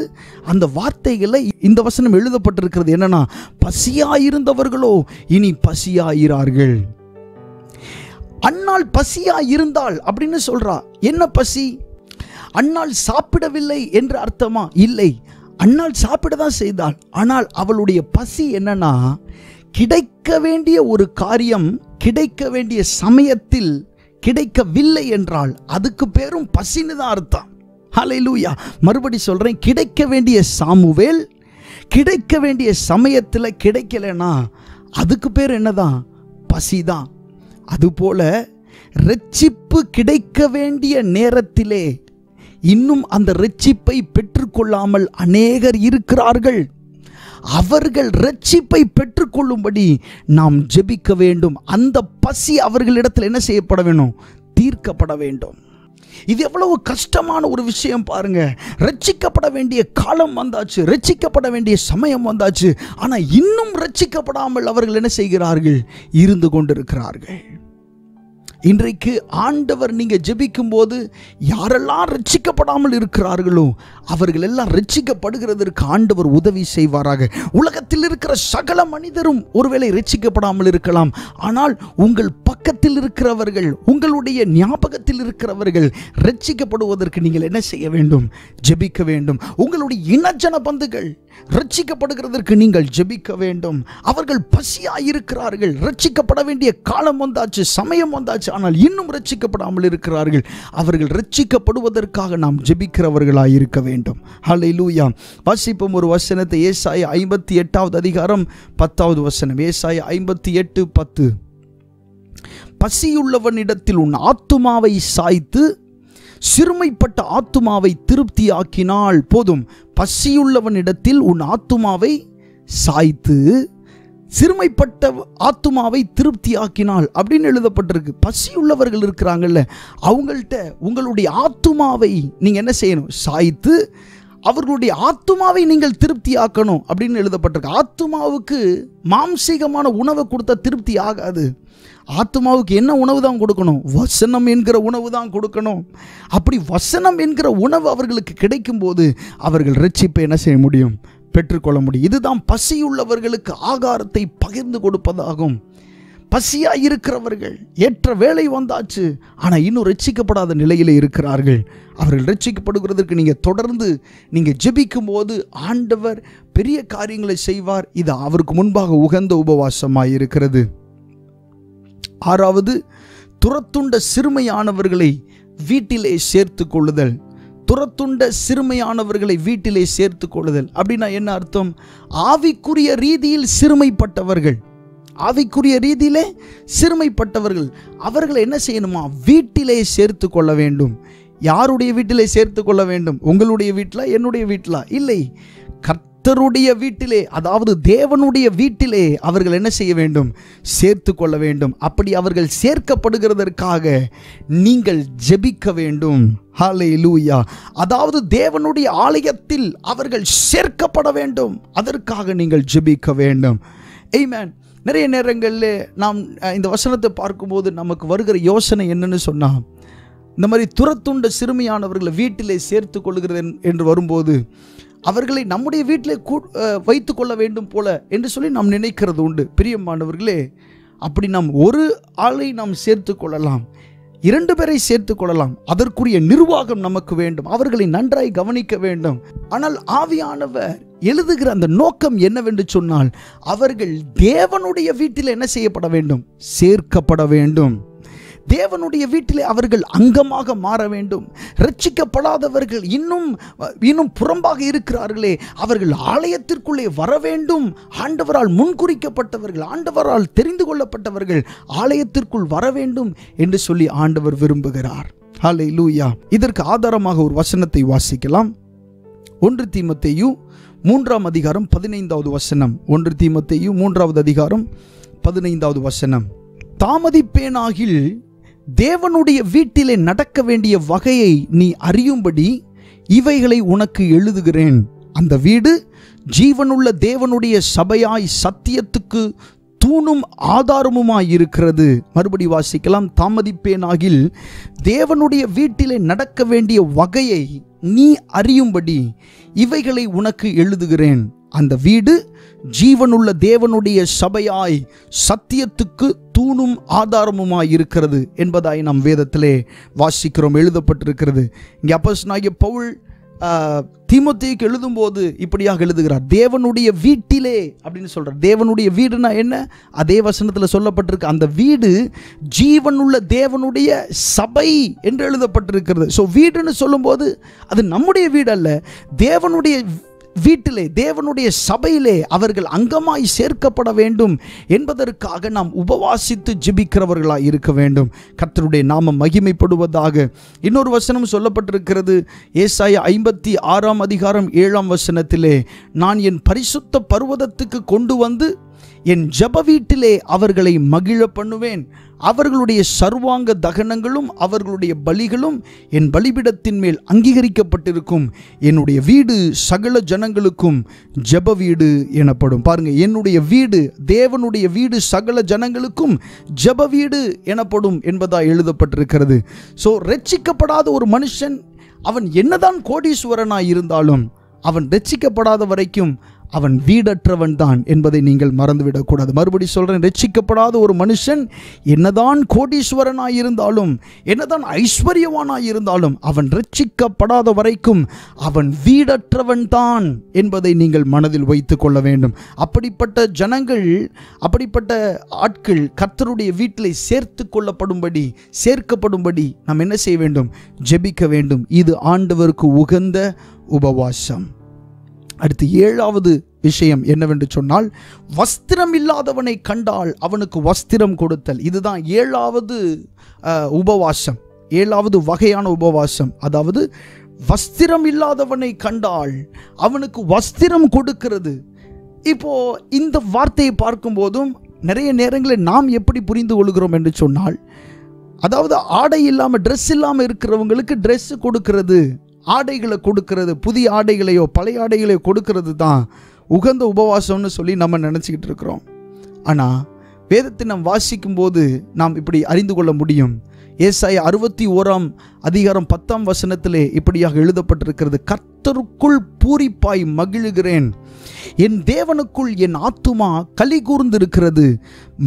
அந்த வார்த்தைகளை இந்த வசனம் எழுதப்பட்டிருக்கிறது என்னன்னா, பசியாயிருந்தவர்களோ இனி பசியாயிரார்கள். அன்னாள் பசியாய் இருந்தாள் அப்படின்னு சொல்றா. என்ன பசி? அன்னாள் சாப்பிடவில்லை என்று அர்த்தமா? இல்லை, அன்னாள் சாப்பிட தான் செய்தாள். ஆனால் அவளுடைய பசி என்னன்னா, கிடைக்க வேண்டிய ஒரு காரியம் கிடைக்க வேண்டிய சமயத்தில் கிடைக்கவில்லை என்றால் அதுக்கு பேரும் பசின்னு தான் அர்த்தம். ஹல்லேலூயா. மறுபடி சொல்றேன், கிடைக்க வேண்டிய சாமுவேல் கிடைக்க வேண்டிய சமயத்தில் கிடைக்கலனா அதுக்கு பேர் என்னதான்? பசிதான். அதுபோல இரட்சிப்பு கிடைக்க வேண்டிய நேரத்திலே இன்னும் அந்த இரட்சிப்பை பெற்றுக்கொள்ளாமல் அநேகர் இருக்கிறார்கள். அவர்கள் இரட்சிப்பை பெற்றுக்கொள்ளும்படி நாம் ஜெபிக்க வேண்டும். அந்த பசி அவர்களிடத்தில் என்ன செய்யப்பட வேண்டும்? தீர்க்கப்பட வேண்டும். இது எவ்வளவு கஷ்டமான ஒரு விஷயம் பாருங்க. ரட்சிக்கப்பட வேண்டிய காலம் வந்தாச்சு, ரட்சிக்கப்பட வேண்டிய சமயம் வந்தாச்சு. ஆனால் இன்னும் ரட்சிக்கப்படாமல் அவர்கள் என்ன செய்கிறார்கள்? இருந்து கொண்டிருக்கிறார்கள். இன்றைக்கு ஆண்டவர் நீங்க ஜெபிக்கும் போது யாரெல்லாம் ரட்சிக்கப்படாமல் இருக்கிறார்களோ அவர்கள் எல்லாம் ரட்சிக்கப்படுகிறதற்கு ஆண்டவர் உதவி செய்வாராக. உலகத்தில் இருக்கிற சகல மனிதரும் ஒருவேளை ரட்சிக்கப்படாமல் இருக்கலாம். ஆனால் உங்கள் பக்கத்தில் இருக்கிறவர்கள், உங்களுடைய ஞாபகத்தில் இருக்கிறவர்கள் ரட்சிக்கப்படுவதற்கு நீங்கள் என்ன செய்ய வேண்டும்? ஜெபிக்க வேண்டும். உங்களுடைய இனஜன பந்துகள் ரட்சிக்கப்படுகிறதற்கு நீங்கள் ஜெபிக்க வேண்டும். அவர்கள் பசியாயிருக்கிறார்கள். ரட்சிக்கப்பட வேண்டிய காலம் வந்தாச்சு, சமயம் வந்தாச்சு. ஆனால் இன்னும் ரட்சிக்கப்படாமல் இருக்கிறார்கள். அவர்கள் ரட்சிக்கப்படுவதற்காக நாம் ஜெபிக்கிறவர்களாய் இருக்க வேண்டும். ஹல்லேலூயா. வாசிப்போம் ஒரு வசனத்தை. ஏசாயா 58வது அதிகாரம் 10வது வசனம். ஏசாயா 58:10. பசியுள்ளவனிடத்தில் உன் ஆத்துமாவை சாய்த்து சிறுமைப்பட்ட ஆத்துமாவை திருப்தியாக்கினால் போதும். பசியுள்ளவனிடத்தில் உன் ஆத்துமாவை சாய்த்து சிறுமைப்பட்ட ஆத்துமாவை திருப்தியாக்கினால் அப்படின்னு எழுதப்பட்டிருக்கு. பசியுள்ளவர்கள் இருக்கிறாங்கல்ல, அவங்கள்ட்ட உங்களுடைய ஆத்துமாவை நீங்கள் என்ன செய்யணும்? சாய்த்து அவர்களுடைய ஆத்துமாவை நீங்கள் திருப்தியாக்கணும் அப்படின்னு எழுதப்பட்டிருக்கு. ஆத்துமாவுக்கு மாம்சீகமான உணவை கொடுத்தா திருப்தி ஆகாது. ஆத்துமாவுக்கு என்ன உணவு தான் கொடுக்கணும்? வசனம் என்கிற உணவு தான் கொடுக்கணும். அப்படி வசனம் என்கிற உணவு அவர்களுக்கு கிடைக்கும் போது அவர்கள் ரட்சிப்பை என்ன செய்ய முடியும்? பெற்றுக்கொள்ள முடியும். இதுதான் பசியுள்ளவர்களுக்கு ஆகாரத்தை பகிர்ந்து கொடுப்பதாகும். பசியாக இருக்கிறவர்கள் ஏற்ற வேலை வந்தாச்சு, ஆனால் இன்னும் ரட்சிக்கப்படாத நிலையில் இருக்கிறார்கள். அவர்கள் ரட்சிக்கப்படுகிறதற்கு நீங்கள் தொடர்ந்து நீங்கள் ஜெபிக்கும் போது ஆண்டவர் பெரிய காரியங்களை செய்வார். இது அவருக்கு முன்பாக உகந்த உபவாசமாய் இருக்கிறது. 6வது, துரத்துண்ட சிறுமையானவர்களை வீட்டிலே சேர்த்து கொள்ளுதல். துரத்துண்ட சிறுமையானவர்களை வீட்டிலே சேர்த்து கொள்ளுதல் அப்படின்னா என்ன அர்த்தம்? ஆவிக்குரிய ரீதியில் சிறுமைப்பட்டவர்கள், ஆவிக்குரிய ரீதியிலே சிறுமைப்பட்டவர்கள், அவர்களை என்ன செய்யணுமா? வீட்டிலே சேர்த்து கொள்ள வேண்டும். யாருடைய வீட்டிலே சேர்த்து கொள்ள வேண்டும்? உங்களுடைய வீட்டிலா, என்னுடைய வீட்டிலா? இல்லை, கர்த்தருடைய வீட்டிலே, அதாவது தேவனுடைய வீட்டிலே அவர்கள் என்ன செய்ய வேண்டும்? சேர்த்து கொள்ள வேண்டும். அப்படி அவர்கள் சேர்க்கப்படுகிறதற்காக நீங்கள் ஜெபிக்க வேண்டும். ஹல்லேலூயா. அதாவது தேவனுடைய ஆலயத்தில் அவர்கள் சேர்க்கப்பட வேண்டும். அதற்காக நீங்கள் ஜெபிக்க வேண்டும். ஆமென். நிறைய நேரங்களில் நாம் இந்த வசனத்தை பார்க்கும்போது நமக்கு வருகிற யோசனை என்னன்னு சொன்னால், இந்த மாதிரி துரத்துண்ட சிறுமியானவர்களை வீட்டிலே சேர்த்து கொள்கிறது என்று வரும்போது அவர்களை நம்முடைய வீட்டிலே வைத்து கொள்ள வேண்டும் போல என்று சொல்லி நாம் நினைக்கிறது உண்டு. பிரியமானவர்களே, அப்படி நாம் ஒரு ஆளை நாம் சேர்த்து கொள்ளலாம், 2 பேரை சேர்த்து கொள்ளலாம். அதற்குரிய நிர்வாகம் நமக்கு வேண்டும். அவர்களை நன்றாய் கவனிக்க வேண்டும். ஆனால் ஆவியானவர் எழுதுகிற அந்த நோக்கம் என்னவென்று சொன்னால், அவர்கள் தேவனுடைய வீட்டில் என்ன செய்யப்பட வேண்டும்? சேர்க்கப்பட வேண்டும். தேவனுடைய வீட்டிலே அவர்கள் அங்கமாக மாற வேண்டும். ரட்சிக்கப்படாதவர்கள் இன்னும் புறம்பாக இருக்கிறார்களே, அவர்கள் ஆலயத்திற்குள்ளே வர வேண்டும். ஆண்டவரால் முன்குறிக்கப்பட்டவர்கள், ஆண்டவரால் தெரிந்து கொள்ளப்பட்டவர்கள் ஆலயத்திற்குள் வர வேண்டும் என்று சொல்லி ஆண்டவர் விரும்புகிறார். ஹல்லேலூயா. இதற்கு ஆதாரமாக ஒரு வசனத்தை வாசிக்கலாம். 1 தீமோத்தேயு 3ஆம் அதிகாரம் 15வது வசனம். 1 தீமோத்தேயு 3வது அதிகாரம் 15வது வசனம். தாமதிப்பேனாகில் தேவனுடைய வீட்டிலே நடக்க வேண்டிய வகையை நீ அறியும்படி இவைகளை உனக்கு எழுதுகிறேன். அந்த வீடு ஜீவனுள்ள தேவனுடைய சபையாய் சத்தியத்துக்கு தூணும் ஆதாரமுமாய் இருக்கிறது. மறுபடி வாசிக்கலாம். தாமதிப்பேனாகில் தேவனுடைய வீட்டிலே நடக்க வேண்டிய வகையை நீ அறியும்படி இவைகளை உனக்கு எழுதுகிறேன். அந்த வீடு ஜீவனுள்ள தேவனுடைய சபையாய் சத்தியத்துக்கு தூணும் ஆதாரமுமாய் இருக்கிறது என்பதாய் நாம் வேதத்திலே வாசிக்கிறோம், எழுதப்பட்டிருக்கிறது. இங்கே அப்போஸ்தலனாகிய பவுல் தீமோத்தேயுக்கு எழுதும்போது இப்படியாக எழுதுகிறார். தேவனுடைய வீட்டிலே அப்படின்னு சொல்றார். தேவனுடைய வீடுனா என்ன? அதே வசனத்தில் சொல்லப்பட்டிருக்கு. அந்த வீடு ஜீவனுள்ள தேவனுடைய சபை என்று எழுதப்பட்டிருக்கிறது. ஸோ வீடுன்னு சொல்லும்போது அது நம்முடைய வீடு அல்ல, தேவனுடைய வீட்டிலே, தேவனுடைய சபையிலே அவர்கள் அங்கமாய் சேர்க்கப்பட வேண்டும் என்பதற்காக நாம் உபவாசித்து ஜெபிக்கிறவர்களாய் இருக்க வேண்டும். கர்த்தருடைய நாமம் மகிமைப்படுவதாக. இன்னொரு வசனம் சொல்லப்பட்டிருக்கிறது. ஏசாயா 56ஆம் அதிகாரம் 7ஆம் வசனத்திலே, நான் என் பரிசுத்த பர்வதத்துக்கு கொண்டு வந்து என் ஜெப வீட்டிலே அவர்களை மகிழ பண்ணுவேன். அவர்களுடைய சர்வாங்க தகனங்களும் அவர்களுடைய பலிகளும் என் பலிபீடத்தின் மேல் அங்கீகரிக்கப்பட்டிருக்கும். என்னுடைய வீடு சகல ஜனங்களுக்கும் ஜெப வீடு எனப்படும். பாருங்க, என்னுடைய வீடு, தேவனுடைய வீடு சகல ஜனங்களுக்கும் ஜெப வீடு எனப்படும் என்பதா எழுதப்பட்டிருக்கிறது. ஸோ ரட்சிக்கப்படாத ஒரு மனுஷன் அவன் என்னதான் கோடீஸ்வரனாய் இருந்தாலும் அவன் ரட்சிக்கப்படாத வரைக்கும் அவன் வீடற்றவன் தான் என்பதை நீங்கள் மறந்துவிடக்கூடாது. மறுபடி சொல்கிறேன், ரட்சிக்கப்படாத ஒரு மனுஷன் என்னதான் கோடீஸ்வரனாய் இருந்தாலும், என்னதான் ஐஸ்வர்யவானாய் இருந்தாலும், அவன் ரட்சிக்கப்படாத வரைக்கும் அவன் வீடற்றவன் தான் என்பதை நீங்கள் மனதில் வைத்து கொள்ள வேண்டும். அப்படிப்பட்ட ஜனங்கள், அப்படிப்பட்ட ஆட்கள் கர்த்தருடைய வீட்டில் சேர்க்கப்படும்படி நாம் என்ன செய்ய வேண்டும்? ஜெபிக்க வேண்டும். இது ஆண்டவருக்கு உகந்த உபவாசம். அடுத்து 7வது விஷயம் என்னவென்று சொன்னால், வஸ்திரம் இல்லாதவனை கண்டால் அவனுக்கு வஸ்திரம் கொடுத்தல். இதுதான் 7வது உபவாசம், 7வது வகையான உபவாசம். அதாவது வஸ்திரம் இல்லாதவனை கண்டால் அவனுக்கு வஸ்திரம் கொடுக்கிறது. இப்போ இந்த வார்த்தையை பார்க்கும்போதும் நிறைய நேரங்களில் நாம் எப்படி புரிந்து கொள்கிறோம் என்று சொன்னால், அதாவது ஆடை இல்லாமல், ட்ரெஸ் இல்லாமல் இருக்கிறவங்களுக்கு ட்ரெஸ் கொடுக்கிறது, ஆடைகளை கொடுக்கிறது, புதிய ஆடைகளையோ பழைய ஆடைகளையோ கொடுக்கிறது தான் உகந்த உபவாசம்னு சொல்லி நம்ம நினச்சிக்கிட்டு இருக்கிறோம். ஆனால் வேதத்தை நாம் வாசிக்கும் போது நாம் இப்படி அறிந்து கொள்ள முடியும். ஏசாயா 61ஆம் அதிகாரம் 10ஆம் வசனத்திலே இப்படியாக எழுதப்பட்டிருக்கிறது. கர்த்தருக்குள் பூரிப்பாய் மகிழுகிறேன், என் தேவனுக்குள் என் ஆத்துமா களி கூர்ந்திருக்கிறது.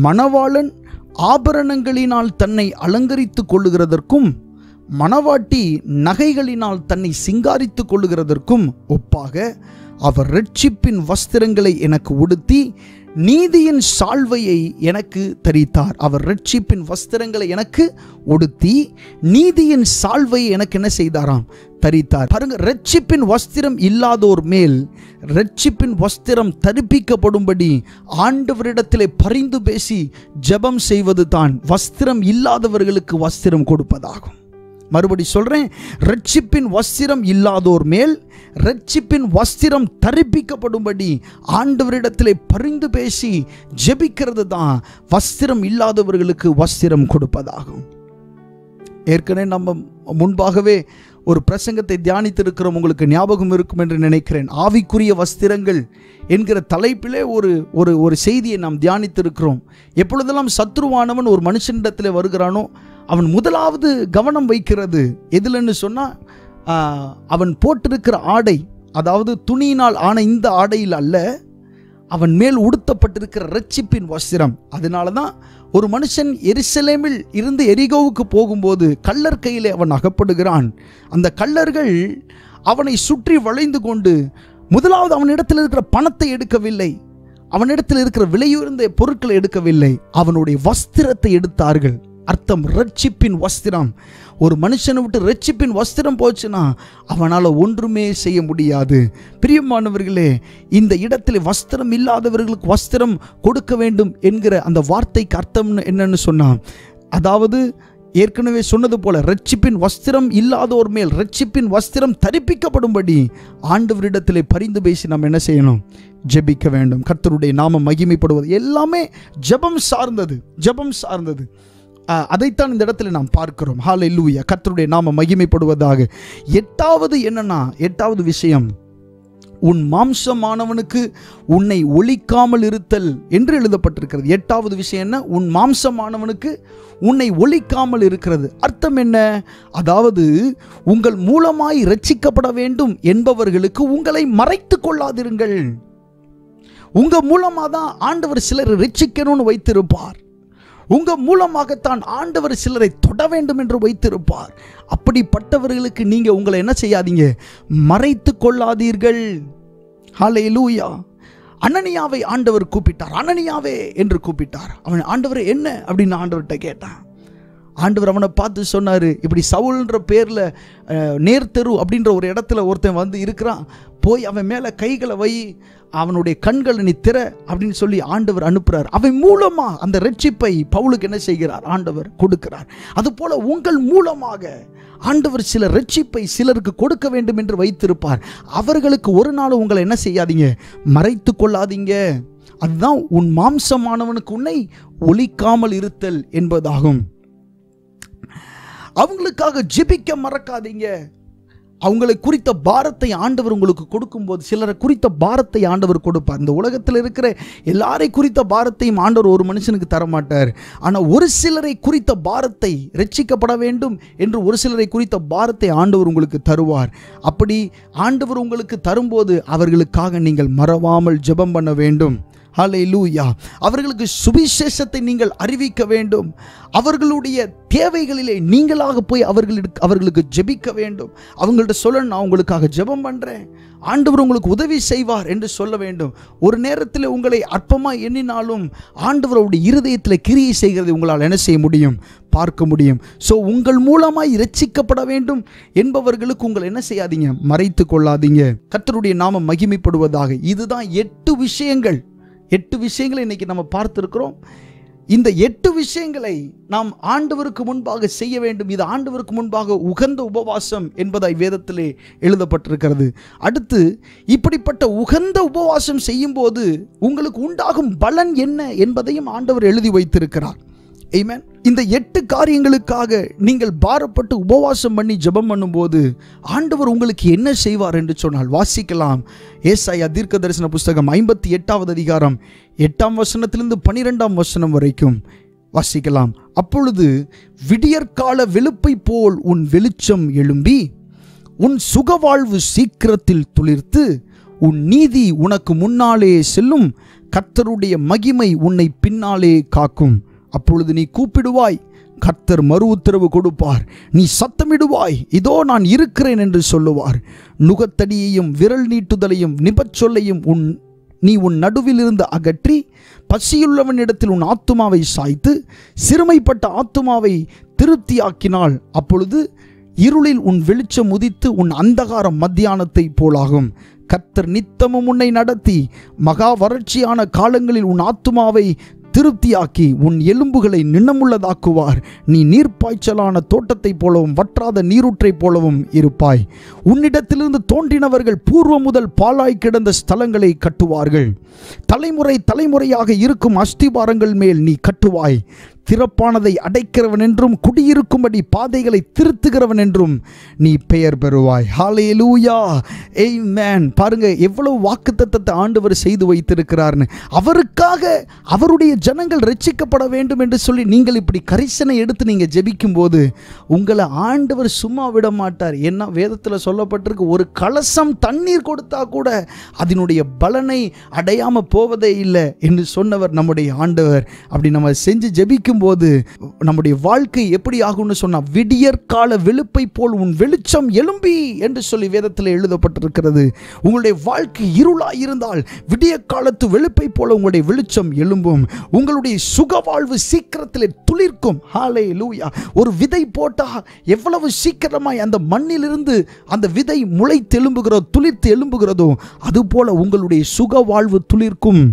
மணவாளன் ஆபரணங்களினால் தன்னை அலங்கரித்து கொள்ளுகிறதற்கும் மணவாட்டி நகைகளினால் தன்னை சிங்காரித்து கொள்ளுகிறதற்கும் ஒப்பாக அவர் இரட்சிப்பின் வஸ்திரங்களை எனக்கு உடுத்தி நீதியின் சால்வையை எனக்கு தரித்தார். அவர் இரட்சிப்பின் வஸ்திரங்களை எனக்கு உடுத்தி நீதியின் சால்வையை எனக்கு என்ன செய்தாராம்? தரித்தார். பாருங்க, இரட்சிப்பின் வஸ்திரம் இல்லாதோர் மேல் இரட்சிப்பின் வஸ்திரம் தரிப்பிக்கப்படும்படி ஆண்டவரிடத்திலே பரிந்து பேசி ஜெபம் செய்வது தான் வஸ்திரம் இல்லாதவர்களுக்கு வஸ்திரம் கொடுப்பதாகும். மறுபடி சொல்றேன், இரட்சிப்பின் வஸ்திரம் இல்லாதோர் மேல் இரட்சிப்பின் வஸ்திரம் தரிப்பிக்கப்படும்படி ஆண்டவரிடத்திலே பரிந்து பேசி ஜெபிக்கிறது தான் வஸ்திரம் இல்லாதவர்களுக்கு வஸ்திரம் கொடுப்பதாகும். ஏற்கனவே நம்ம முன்பாகவே ஒரு பிரசங்கத்தை தியானித்திருக்கிறோம், உங்களுக்கு ஞாபகம் இருக்கும் என்று நினைக்கிறேன். ஆவிக்குரிய வஸ்திரங்கள் என்கிற தலைப்பிலே ஒரு செய்தியை நாம் தியானித்திருக்கிறோம். எப்பொழுதெல்லாம் சத்ருவானவன் ஒரு மனுஷனிடத்தில் வருகிறானோ அவன் முதலாவது கவனம் வைக்கிறது எதுலன்னு சொன்னால், அவன் போட்டிருக்கிற ஆடை, அதாவது துணியினால் ஆன இந்த ஆடையில் அல்ல, அவன் மேல் உடுத்தப்பட்டிருக்கிற இரட்சிப்பின் வஸ்திரம். அதனால தான் ஒரு மனுஷன் எருசலேமில் இருந்து எரிகோவுக்கு போகும்போது கள்ளர் கையிலே அவன் அகப்படுகிறான். அந்த கள்ளர்கள் அவனை சுற்றி வளைந்து கொண்டு முதலாவது அவனிடத்தில் இருக்கிற பணத்தை எடுக்கவில்லை, அவனிடத்தில் இருக்கிற விலையுயர்ந்த பொருட்களை எடுக்கவில்லை, அவனுடைய வஸ்திரத்தை எடுத்தார்கள். அர்த்தம் ரட்சிப்பின் வஸ்திரம். ஒரு மனுஷனை விட்டு ரட்சிப்பின் வஸ்திரம் போச்சுன்னா அவனால் ஒன்றுமே செய்ய முடியாது. பிரியமானவர்களே, இந்த இடத்துல வஸ்திரம் இல்லாதவர்களுக்கு வஸ்திரம் கொடுக்க வேண்டும் என்கிற அந்த வார்த்தைக்கு அர்த்தம் என்னன்னு சொன்னால், அதாவது ஏற்கனவே சொன்னது போல ரட்சிப்பின் வஸ்திரம் இல்லாதோர் மேல் ரட்சிப்பின் வஸ்திரம் தரிப்பிக்கப்படும்படி ஆண்டவரிடத்திலே பரிந்து பேசி நாம் என்ன செய்யணும்? ஜெபிக்க வேண்டும். கர்த்தருடைய நாமம் மகிமைப்படுவது எல்லாமே ஜெபம் சார்ந்தது, ஜெபம் சார்ந்தது. அதைத்தான் இந்த இடத்துல நாம் பார்க்கிறோம். ஹல்லேலூயா, கர்த்தருடைய நாமம் மகிமைப்படுவதாக. எட்டாவது என்னன்னா, எட்டாவது விஷயம், உன் மாம்சமானவனுக்கு உன்னை ஒழிக்காமல் இருத்தல் என்று எழுதப்பட்டிருக்கிறது. எட்டாவது விஷயம் என்ன? உன் மாம்சமானவனுக்கு உன்னை ஒழிக்காமல் இருக்கிறது. அர்த்தம் என்ன? அதாவது உங்கள் மூலமாய் இரட்சிக்கப்பட வேண்டும் என்பவர்களுக்கு உங்களை மறைத்து கொள்ளாதிருங்கள். உங்க மூலமாக தான் ஆண்டவர் சிலரை ரட்சிக்கணும்னு வைத்திருப்பார். உங்க மூலமாகத்தான் ஆண்டவர் சிலரை தொட வேண்டும் என்று வைத்திருப்பார். அப்படிப்பட்டவர்களுக்கு நீங்க உங்களை என்ன செய்யாதீங்க? மறைத்து கொள்ளாதீர்கள். ஹல்லேலூயா. அனனியாவை ஆண்டவர் கூப்பிட்டார். அனனியாவே என்று கூப்பிட்டார். அவன் ஆண்டவர் என்ன அப்படின்னு ஆண்டவர்கிட்ட கேட்டான். ஆண்டவர் அவனை பார்த்து சொன்னார், இப்படி சவுல்ன்ற பேரில் நேர்த்தெரு அப்படின்ற ஒரு இடத்துல ஒருத்தன் வந்து இருக்கிறான், போய் அவன் மேலே கைகளை வை, அவனுடைய கண்களை நீ திற அப்படின்னு சொல்லி ஆண்டவர் அனுப்புகிறார். அவன் மூலமாக அந்த ரட்சிப்பை பவுலுக்கு என்ன செய்கிறார்? ஆண்டவர் கொடுக்கிறார். அதுபோல உங்கள் மூலமாக ஆண்டவர் சில ரட்சிப்பை சிலருக்கு கொடுக்க வேண்டும் என்று வைத்திருப்பார். அவர்களுக்கு ஒரு நாள் உங்களை என்ன செய்யாதீங்க? மறைத்து கொள்ளாதீங்க. அதுதான் உன் மாம்சமானவனுக்கு உன்னை ஒழிக்காமல் இருத்தல் என்பதாகும். அவங்களுக்காக ஜெபிக்க மறக்காதீங்க. அவங்களை குறித்த பாரத்தை ஆண்டவர் உங்களுக்கு கொடுக்கும்போது, சிலரை குறித்த பாரத்தை ஆண்டவர் கொடுப்பார். இந்த உலகத்தில் இருக்கிற எல்லாரை குறித்த பாரத்தையும் ஆண்டவர் ஒரு மனுஷனுக்கு தரமாட்டார். ஆனால் ஒரு சிலரை குறித்த பாரத்தை, ரட்சிக்கப்பட வேண்டும் என்று ஒரு சிலரை குறித்த பாரத்தை ஆண்டவர் உங்களுக்கு தருவார். அப்படி ஆண்டவர் உங்களுக்கு தரும்போது அவர்களுக்காக நீங்கள் மறவாமல் ஜெபம் பண்ண வேண்டும். ஹல்லேலூயா. அவர்களுக்கு சுவிசேஷத்தை நீங்கள் அறிவிக்க வேண்டும். அவர்களுடைய தேவைகளிலே நீங்களாக போய் அவர்களுக்கு ஜெபிக்க வேண்டும். அவங்கள்ட்ட சொல்ல, நான் உங்களுக்காக ஜெபம் பண்ணுறேன், ஆண்டவர் உங்களுக்கு உதவி செய்வார் என்று சொல்ல வேண்டும். ஒரு நேரத்தில் உங்களை அற்பமாக எண்ணினாலும் ஆண்டவருடைய இருதயத்தில் கிரியை செய்கிறதை உங்களால் என்ன செய்ய முடியும்? பார்க்க முடியும். ஸோ உங்கள் மூலமாய் இரட்சிக்கப்பட வேண்டும் என்பவர்களுக்கு உங்களை என்ன செய்யாதீங்க? மறைத்து கொள்ளாதீங்க. கர்த்தருடைய நாமம் மகிமைப்படுவதாக. இதுதான் 8 விஷயங்கள். 8 விஷயங்களை இன்னைக்கு நம்ம பார்த்திருக்கிறோம். இந்த 8 விஷயங்களை நாம் ஆண்டவருக்கு முன்பாக செய்ய வேண்டும். இது ஆண்டவருக்கு முன்பாக உகந்த உபவாசம் என்பதாய் வேதத்திலே எழுதப்பட்டிருக்கிறது. அடுத்து, இப்படிப்பட்ட உகந்த உபவாசம் செய்யும் போது உங்களுக்கு உண்டாகும் பலன் என்ன என்பதையும் ஆண்டவர் எழுதி வைத்திருக்கிறார். ஆமென். இந்த 8 காரியங்களுக்காக நீங்கள் பாரப்பட்டு உபவாசம் பண்ணி ஜெபம் பண்ணும்போது ஆண்டவர் உங்களுக்கு என்ன செய்வார் என்று சொன்னால், வாசிக்கலாம். ஏசாயா தீர்க்கதரிசன புஸ்தகம் 58வது அதிகாரம் 8ஆம் வசனத்திலிருந்து 12ஆம் வசனம் வரைக்கும் வாசிக்கலாம். அப்பொழுது விடியற்கால வெளுப்பை போல் உன் வெளிச்சம் எழும்பி உன் சுகவாழ்வு சீக்கிரத்தில் துளிர்த்து உன் நீதி உனக்கு முன்னாலே செல்லும். கர்த்தருடைய மகிமை உன்னை பின்னாலே காக்கும். அப்பொழுது நீ கூப்பிடுவாய், கர்த்தர் மறு உத்தரவு கொடுப்பார். நீ சத்தமிடுவாய், இதோ நான் இருக்கிறேன் என்று சொல்லுவார். நுகத்தடியையும் விரல் நீட்டுதலையும் நிபச்சொல்லையும் நீ உன் நடுவில் இருந்து அகற்றி பசியுள்ளவனிடத்தில் உன் ஆத்துமாவை சாய்த்து சிறுமைப்பட்ட ஆத்துமாவை திருப்தியாக்கினாள். அப்பொழுது இருளில் உன் வெளிச்சம் உதித்து உன் அந்தகாரம் மத்தியானத்தை போலாகும். கர்த்தர் நித்தமும் உன்னை நடத்தி மகா வறட்சியான காலங்களில் உன் ஆத்துமாவை திருப்தியாக்கி உன் எலும்புகளை நிணமுள்ளதாக்குவார். நீ நீர்ப்பாய்ச்சலான தோட்டத்தைப் போலவும் வற்றாத நீரூற்றை போலவும் இருப்பாய். உன்னிடத்திலிருந்து தோன்றினவர்கள் பூர்வ முதல் பாழாய் கிடந்த ஸ்தலங்களை கட்டுவார்கள். தலைமுறை தலைமுறையாக இருக்கும் அஸ்திபாரங்கள் மேல் நீ கட்டுவாய். திறப்பானதை அடைக்கிறவன் என்றும் குடியிருக்கும்படி பாதைகளை திருத்துகிறவன் என்றும் நீ பெயர் பெறுவாய். ஹல்லேலூயா, ஆமென். பாருங்க எவ்வளவு வாக்குத்தத்தத்தை ஆண்டவர் செய்து வைத்திருக்கிறார்னு. அவருக்காக அவருடைய ஜனங்கள் ரட்சிக்கப்பட வேண்டும் என்று சொல்லி நீங்கள் இப்படி கரிசனை எடுத்து நீங்க ஜெபிக்கும் போது உங்களை ஆண்டவர் சும்மா விட மாட்டார். ஏன்னா வேதத்தில் சொல்லப்பட்டிருக்கு, ஒரு கலசம் தண்ணீர் கொடுத்தா கூட அதனுடைய பலனை அடையாம போவதே இல்லை என்று சொன்னவர் நம்முடைய ஆண்டவர். அப்படி நம்ம செஞ்சு ஜெபிக்கும் போது நம்முடைய வாழ்க்கை எப்படி ஆகும்னு சொன்னால், விடியற்கால வெளுப்பை போல் உன் வெளிச்சம் எழும்பி என்று சொல்லி வேதத்தில் எழுதப்பட்டிருக்கிறது. உங்களுடைய வாழ்க்கை இருளாய் இருந்தால் விடிய காலத்து வெளுப்பை போல உங்களுடைய வெளிச்சம் எழும்பும். உங்களுடைய சுக வாழ்வு சீக்கிரத்தில் துளிர்க்கும். ஹல்லேலூயா. ஒரு விதை போட்டால் எவ்வளவு சீக்கிரமாய் அந்த மண்ணிலிருந்து அந்த விதை முளைத்து எழும்புகிறதோ, துளிர்த்து எழும்புகிறதோ, அதுபோல உங்களுடைய சுக வாழ்வு துளிர்க்கும்.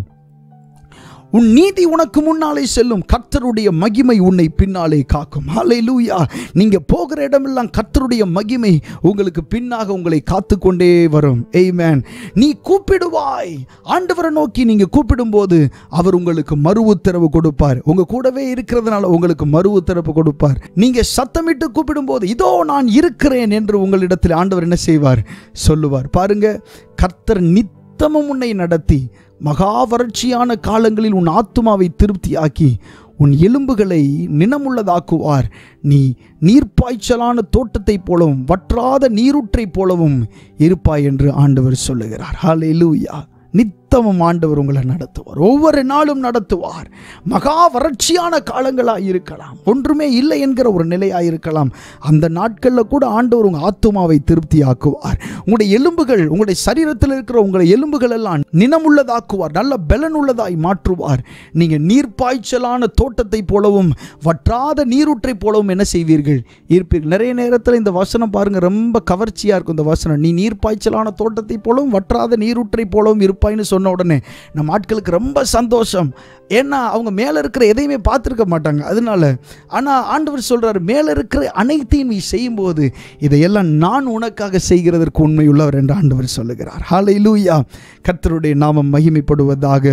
உன் நீதி உனக்கு முன்னாலே செல்லும், கர்த்தருடைய மகிமை உன்னை பின்னாலே காக்கும். ஹல்லேலூயா. நீங்க போகிற இடமெல்லாம் கர்த்தருடைய மகிமை உங்களுக்கு பின்னாக உங்களை காத்து கொண்டே வரும். ஆமென். நீ கூப்பிடுவாய், ஆண்டவரை நோக்கி நீங்க கூப்பிடும்போது அவர் உங்களுக்கு மறு உத்தரவு கொடுப்பார். உங்க கூடவே இருக்கிறதுனால உங்களுக்கு மறு உத்தரவு கொடுப்பார். நீங்க சத்தமிட்டு கூப்பிடும்போது இதோ நான் இருக்கிறேன் என்று உங்களிடத்தில் ஆண்டவர் என்ன செய்வார்? சொல்லுவார். பாருங்க, கர்த்தர் நித்தமும் உன்னை நடத்தி மகா வறட்சியான காலங்களில் உன் ஆத்துமாவை திருப்தியாக்கி உன் எலும்புகளை நினமுள்ளதாக்குவார். நீ நீர்ப்பாய்ச்சலான தோட்டத்தைப் போலவும் வற்றாத நீரூற்றை போலவும் இருப்பாய் என்று ஆண்டவர் சொல்லுகிறார். ஹல்லேலூயா. நித்தமும் ஆண்டவர் உங்களை நடத்துவார். ஒவ்வொரு நாளும் நடத்துவார். மகா வறட்சியான காலங்களாக இருக்கலாம், ஒன்றுமே இல்லை என்கிற ஒரு நிலையாக இருக்கலாம். அந்த நாட்களில் கூட ஆண்டவர் உங்கள் ஆத்துமாவை திருப்தியாக்குவார். உங்களுடைய எலும்புகள், உங்களுடைய சரீரத்தில் இருக்கிற உங்களுடைய எலும்புகள் எல்லாம் நினமுள்ளதாக்குவார், நல்ல பலன் உள்ளதாய் மாற்றுவார். நீங்கள் நீர்ப்பாய்ச்சலான தோட்டத்தை போலவும் வற்றாத நீரூற்றை போலவும் என்ன செய்வீர்கள்? இருப்பீர்கள். நிறைய நேரத்தில் இந்த வசனம் பாருங்க, ரொம்ப கவர்ச்சியாக இருக்கும் இந்த வசனம். நீ நீர்ப்பாய்ச்சலான தோட்டத்தை போலவும் வற்றாத நீரூற்றை போலவும் இருப்பாய்னு சொன்ன உடனே நம்ம ஆட்களுக்கு ரொம்ப சந்தோஷம். ஏன்னா அவங்க மேலே இருக்கிற எதையுமே பார்த்துருக்க மாட்டாங்க. அதனால ஆனால் ஆண்டவர் சொல்கிறார், மேலே இருக்கிற அனைத்தையும் நீ செய்யும்போது இதையெல்லாம் நான் உனக்காக செய்கிறதற்கு உண்மையுள்ளவர் என்று ஆண்டவர் சொல்லுகிறார். ஹல்லேலூயா. கர்த்தருடைய நாமம் மகிமைப்படுவதாக.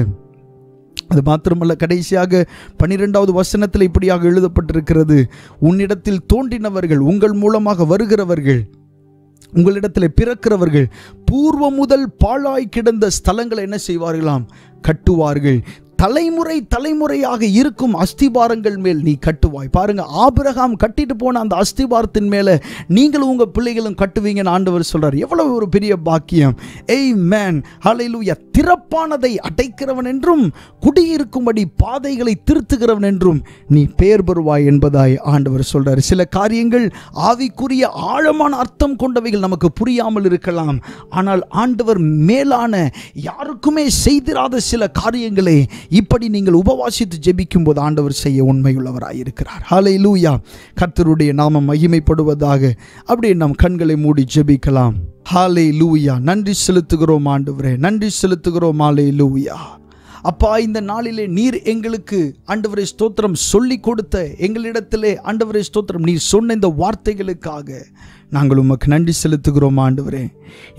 அது மாத்திரமல்ல, கடைசியாக 12வது வசனத்தில் இப்படியாக எழுதப்பட்டிருக்கிறது, உன்னிடத்தில் தோன்றினவர்கள், உங்கள் மூலமாக வருகிறவர்கள், உங்களிடத்தில் பிறக்கிறவர்கள் பூர்வம் முதல் பாழாய் கிடந்த ஸ்தலங்களை என்ன செய்வார்களாம்? கட்டுவார்கள். தலைமுறை தலைமுறையாக இருக்கும் அஸ்திபாரங்கள் மேல் நீ கட்டுவாய். பாருங்க, ஆபிரகாம் கட்டிட்டு போன அந்த அஸ்திபாரத்தின் மேலே நீங்களும் உங்கள் பிள்ளைகளும் கட்டுவீங்கன்னு ஆண்டவர் சொல்றார். எவ்வளவு ஒரு பெரிய பாக்கியம். ஆமென். ஹல்லேலூயா. திறப்பானதை அடைக்கிறவன் என்றும் குடியிருக்கும்படி பாதைகளை திருத்துகிறவன் என்றும் நீ பெயர் பெறுவாய் என்பதாய் ஆண்டவர் சொல்றார். சில காரியங்கள் ஆவிக்குரிய ஆழமான அர்த்தம் கொண்டவைகள் நமக்கு புரியாமல் இருக்கலாம். ஆனால் ஆண்டவர் மேலான யாருக்குமே செய்திராத சில காரியங்களை இப்படி நீங்கள் உபவாசித்து ஜெபிக்கும் போது ஆண்டவர் செய்ய உண்மையுள்ளவராயிருக்கிறார். ஹல்லேலூயா. கர்த்தருடைய நாமம் மகிமைப்படுவதாக. அப்படியே நம் கண்களை மூடி ஜெபிக்கலாம். ஹல்லேலூயா. நன்றி செலுத்துகிறோம் ஆண்டவரே, நன்றி செலுத்துகிறோம். ஹல்லேலூயா. அப்பா, இந்த நாளிலே நீர் எங்களுக்கு ஆண்டவரே ஸ்தோத்திரம் சொல்லி கொடுத்த எங்களிடத்திலே ஆண்டவரே ஸ்தோத்திரம் நீர் சொன்ன இந்த வார்த்தைகளுக்காக நாங்கள் உமக்கு நன்றி செலுத்துகிறோம் ஆண்டவரே.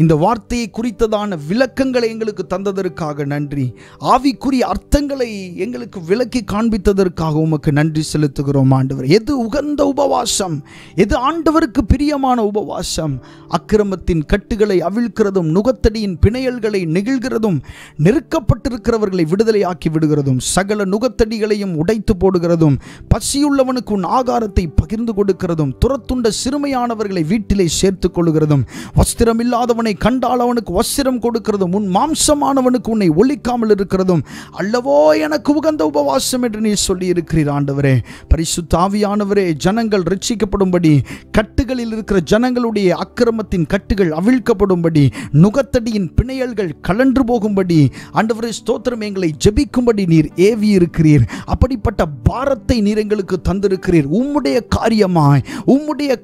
இந்த வார்த்தையை குறித்ததான விளக்கங்களை எங்களுக்கு தந்ததற்காக நன்றி. ஆவிக்குரிய அர்த்தங்களை எங்களுக்கு விளக்கி காண்பித்ததற்காக உமக்கு நன்றி செலுத்துகிறோம் ஆண்டவரே. எது உகந்த உபவாசம், எது ஆண்டவருக்கு பிரியமான உபவாசம்? அக்கிரமத்தின் கட்டுகளை அவிழ்க்கிறதும், நுகத்தடியின் பிணையல்களை நெகிழ்கிறதும், நெருக்கப்பட்டிருக்கிறவர்களை விடுதலையாக்கி விடுகிறதும், சகல நுகத்தடிகளையும் உடைத்து போடுகிறதும், பசியுள்ளவனுக்கு உன் ஆகாரத்தை பகிர்ந்து கொடுக்கிறதும், துரத்துண்ட சிறுமையானவர்களை வீட்டிலே சேர்த்துக் கொள்கிறதும், வஸ்திரம் இல்லாதவனை கண்டால் அவனுக்கு வஸ்திரம் கொடுக்கிறதும், உன் மாம்சமானவனுக்கு உன்னை ஒழிக்காமல் இருக்கிறதும் அல்லவோ எனக்கு உகந்த உபவாசம் என்று நீ சொல்லி இருக்கிறீர் ஆண்டவரே. பரிசுத்த ஆவியானவரே, ஜனங்கள் ரட்சிக்கப்படும்படி, கட்டுகளில் இருக்கிற ஜனங்களுடைய அக்கிரமத்தின் கட்டுகள் அவிழ்க்கப்படும்படி, நுகத்தடியின் பிணையல்கள் கலன்று போகும்படி ஆண்டவரே ஸ்தோத்திரம் எங்களை ஜெபிக்கும்படி நீர் ஏவி இருக்கிறீர். அப்படிப்பட்ட பாரத்தை நீர் எங்களுக்கு தந்திருக்கிறீர். உம்முடைய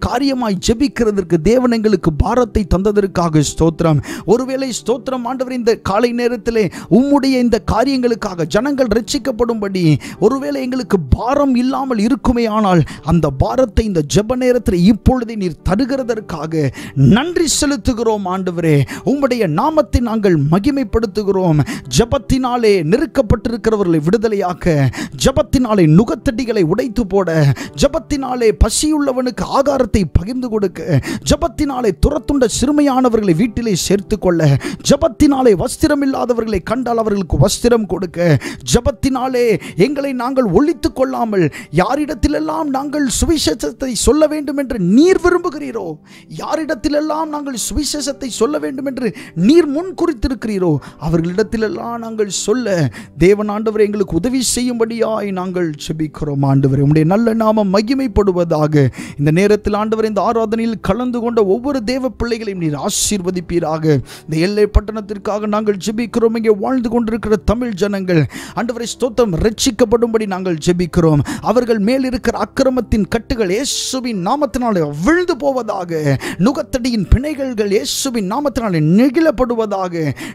காரியமாய் ஜெபிக்கிறதற்கு தேவன் எங்களுக்கு பாரத்தை தந்ததற்காக ஸ்தோத்திரம். ஒருவேளை ஸ்தோத்திரம் ஆண்டவர், இந்த காலை நேரத்திலே உம்முடைய இந்த காரியங்களுக்காக ஜனங்கள் ரட்சிக்கப்படும்படி ஒருவேளை எங்களுக்கு பாரம் இல்லாமல் இருக்குமே, ஆனால் அந்த பாரத்தை இந்த ஜெப நேரத்தில் இப்பொழுதே நீர் தருகிறதற்காக நன்றி செலுத்துகிறோம் ஆண்டவரே. உம்முடைய நாமத்தை நாங்கள் மகிமைப்படுத்துகிறோம். ஜெபத்தினாலே நெருக்கப்பட்டிருக்கிறவர்களை விடுதலையாக்க, ஜெபத்தினாலே நுகத்தடிகளை உடைத்து போட, ஜெபத்தினாலே பசியுள்ளவனுக்கு ஆகாரத்தை பகிர்ந்து கொடுக்க, ஜபத்தினாலே துரத்துண்ட சிறுமையானவர்களை வீட்டிலே சேர்த்து கொள்ள, ஜபத்தினாலே வஸ்திரம் இல்லாதவர்களை கண்டால் அவர்களுக்கு வஸ்திரம் கொடுக்க, ஜபத்தினாலே எங்களை நாங்கள் ஒழித்துக் கொள்ளாமல் யாரிடத்திலெல்லாம் நாங்கள் சுவிசேஷத்தை சொல்ல வேண்டும் என்று நீர் விரும்புகிறீரோ, யாரிடத்திலெல்லாம் நாங்கள் சுவிசேஷத்தை சொல்ல வேண்டும் என்று நீர் முன் குறித்திருக்கிறீரோ அவர்களிடத்திலெல்லாம் நாங்கள் சொல்ல தேவன் ஆண்டவரே எங்களுக்கு உதவி செய்யும்படியாய் நாங்கள் ஜெபிக்கிறோம். ஆண்டவரே உம்முடைய நல்ல நாமம் மகிமைப்படுவதாக. இந்த நேரத்தில் ஆண்டவரே இந்த ஆராதனையில் கலந்து கொண்ட ஒவ்வொரு தேவ பிள்ளைகளையும் நீர் ஆசீர்வதிப்பீராக. இந்த எல்லை பட்டணத்திற்காக நாங்கள் ஜெபிக்கிறோம். இங்கே வாழ்ந்து கொண்டிருக்கிற தமிழ் ஜனங்கள் ஆண்டவரே ஸ்தோத்திரம் ரட்சிக்கப்படும்படி நாங்கள் ஜெபிக்கிறோம். அவர்கள் மேல் இருக்கிற அக்கிரமத்தின் கட்டுகள் இயேசுவின் நாமத்தினாலே விழுந்து போவதாக. நுகத்தடியின் பிணைகள் இயேசுவின் நாமத்தினாலே நெகிழப்படுவதாக.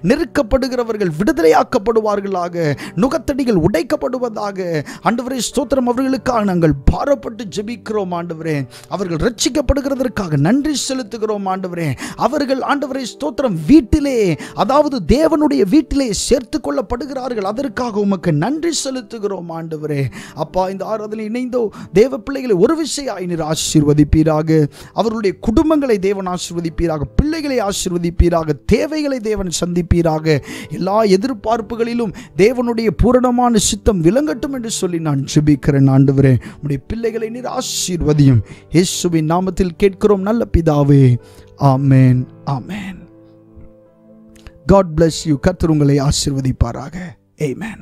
நெருக்கப்படுகிறவர்கள் விடுதலையாக்கப்படுவார்களாக. நுகத்தடிகள் உடைக்கப்படுவதாக. ஆண்டவரே ஸ்தோத்திரம் அவர்களுக்காக நாங்கள் பாரப்பட்டு ஜெபிக்கிறோம். ஆண்டவரே அவர்கள் ரட்சிக்கப்படுகிறதற்காக நன்றி செலுத்துகிறோம். ஆண்டவரே அவர்கள் ஆண்டவரே ஸ்தோத்திரம் வீட்டிலே, அதாவது தேவனுடைய வீட்டிலே சேர்த்து கொள்ளப்படுகிறார்கள். அதற்காக உமக்கு நன்றி செலுத்துகிறோம். ஆண்டவரே அப்பா இந்த ஆராதனை இணைந்தோ தேவ பிள்ளைகளை ஒரு விஷயம் நீர் ஆசீர்வதிப்பீராக. அவர்களுடைய குடும்பங்களை தேவன் ஆசீர்வதிப்பீராக. பிள்ளைகளை ஆசீர்வதிப்பீராக. தேவைகளை தேவன் சந்திப்பீராக. எல்லா எதிர்பார்ப்புகளிலும் தேவனுடைய பூரணமான சித்தம் விளங்கட்டும் என்று சொல்லி நான் ஜெபிக்கிறேன். ஆண்டவரே உம்முடைய பிள்ளைகளை நீர் ஆசீர்வதியும். இயேசுவின் நாமத்தில் கேட்கிறோம் நல்ல பிதாவே. ஆமென், ஆமென். God bless you. கர்த்தர் உங்களை ஆசீர்வதிப்பாராக. Amen.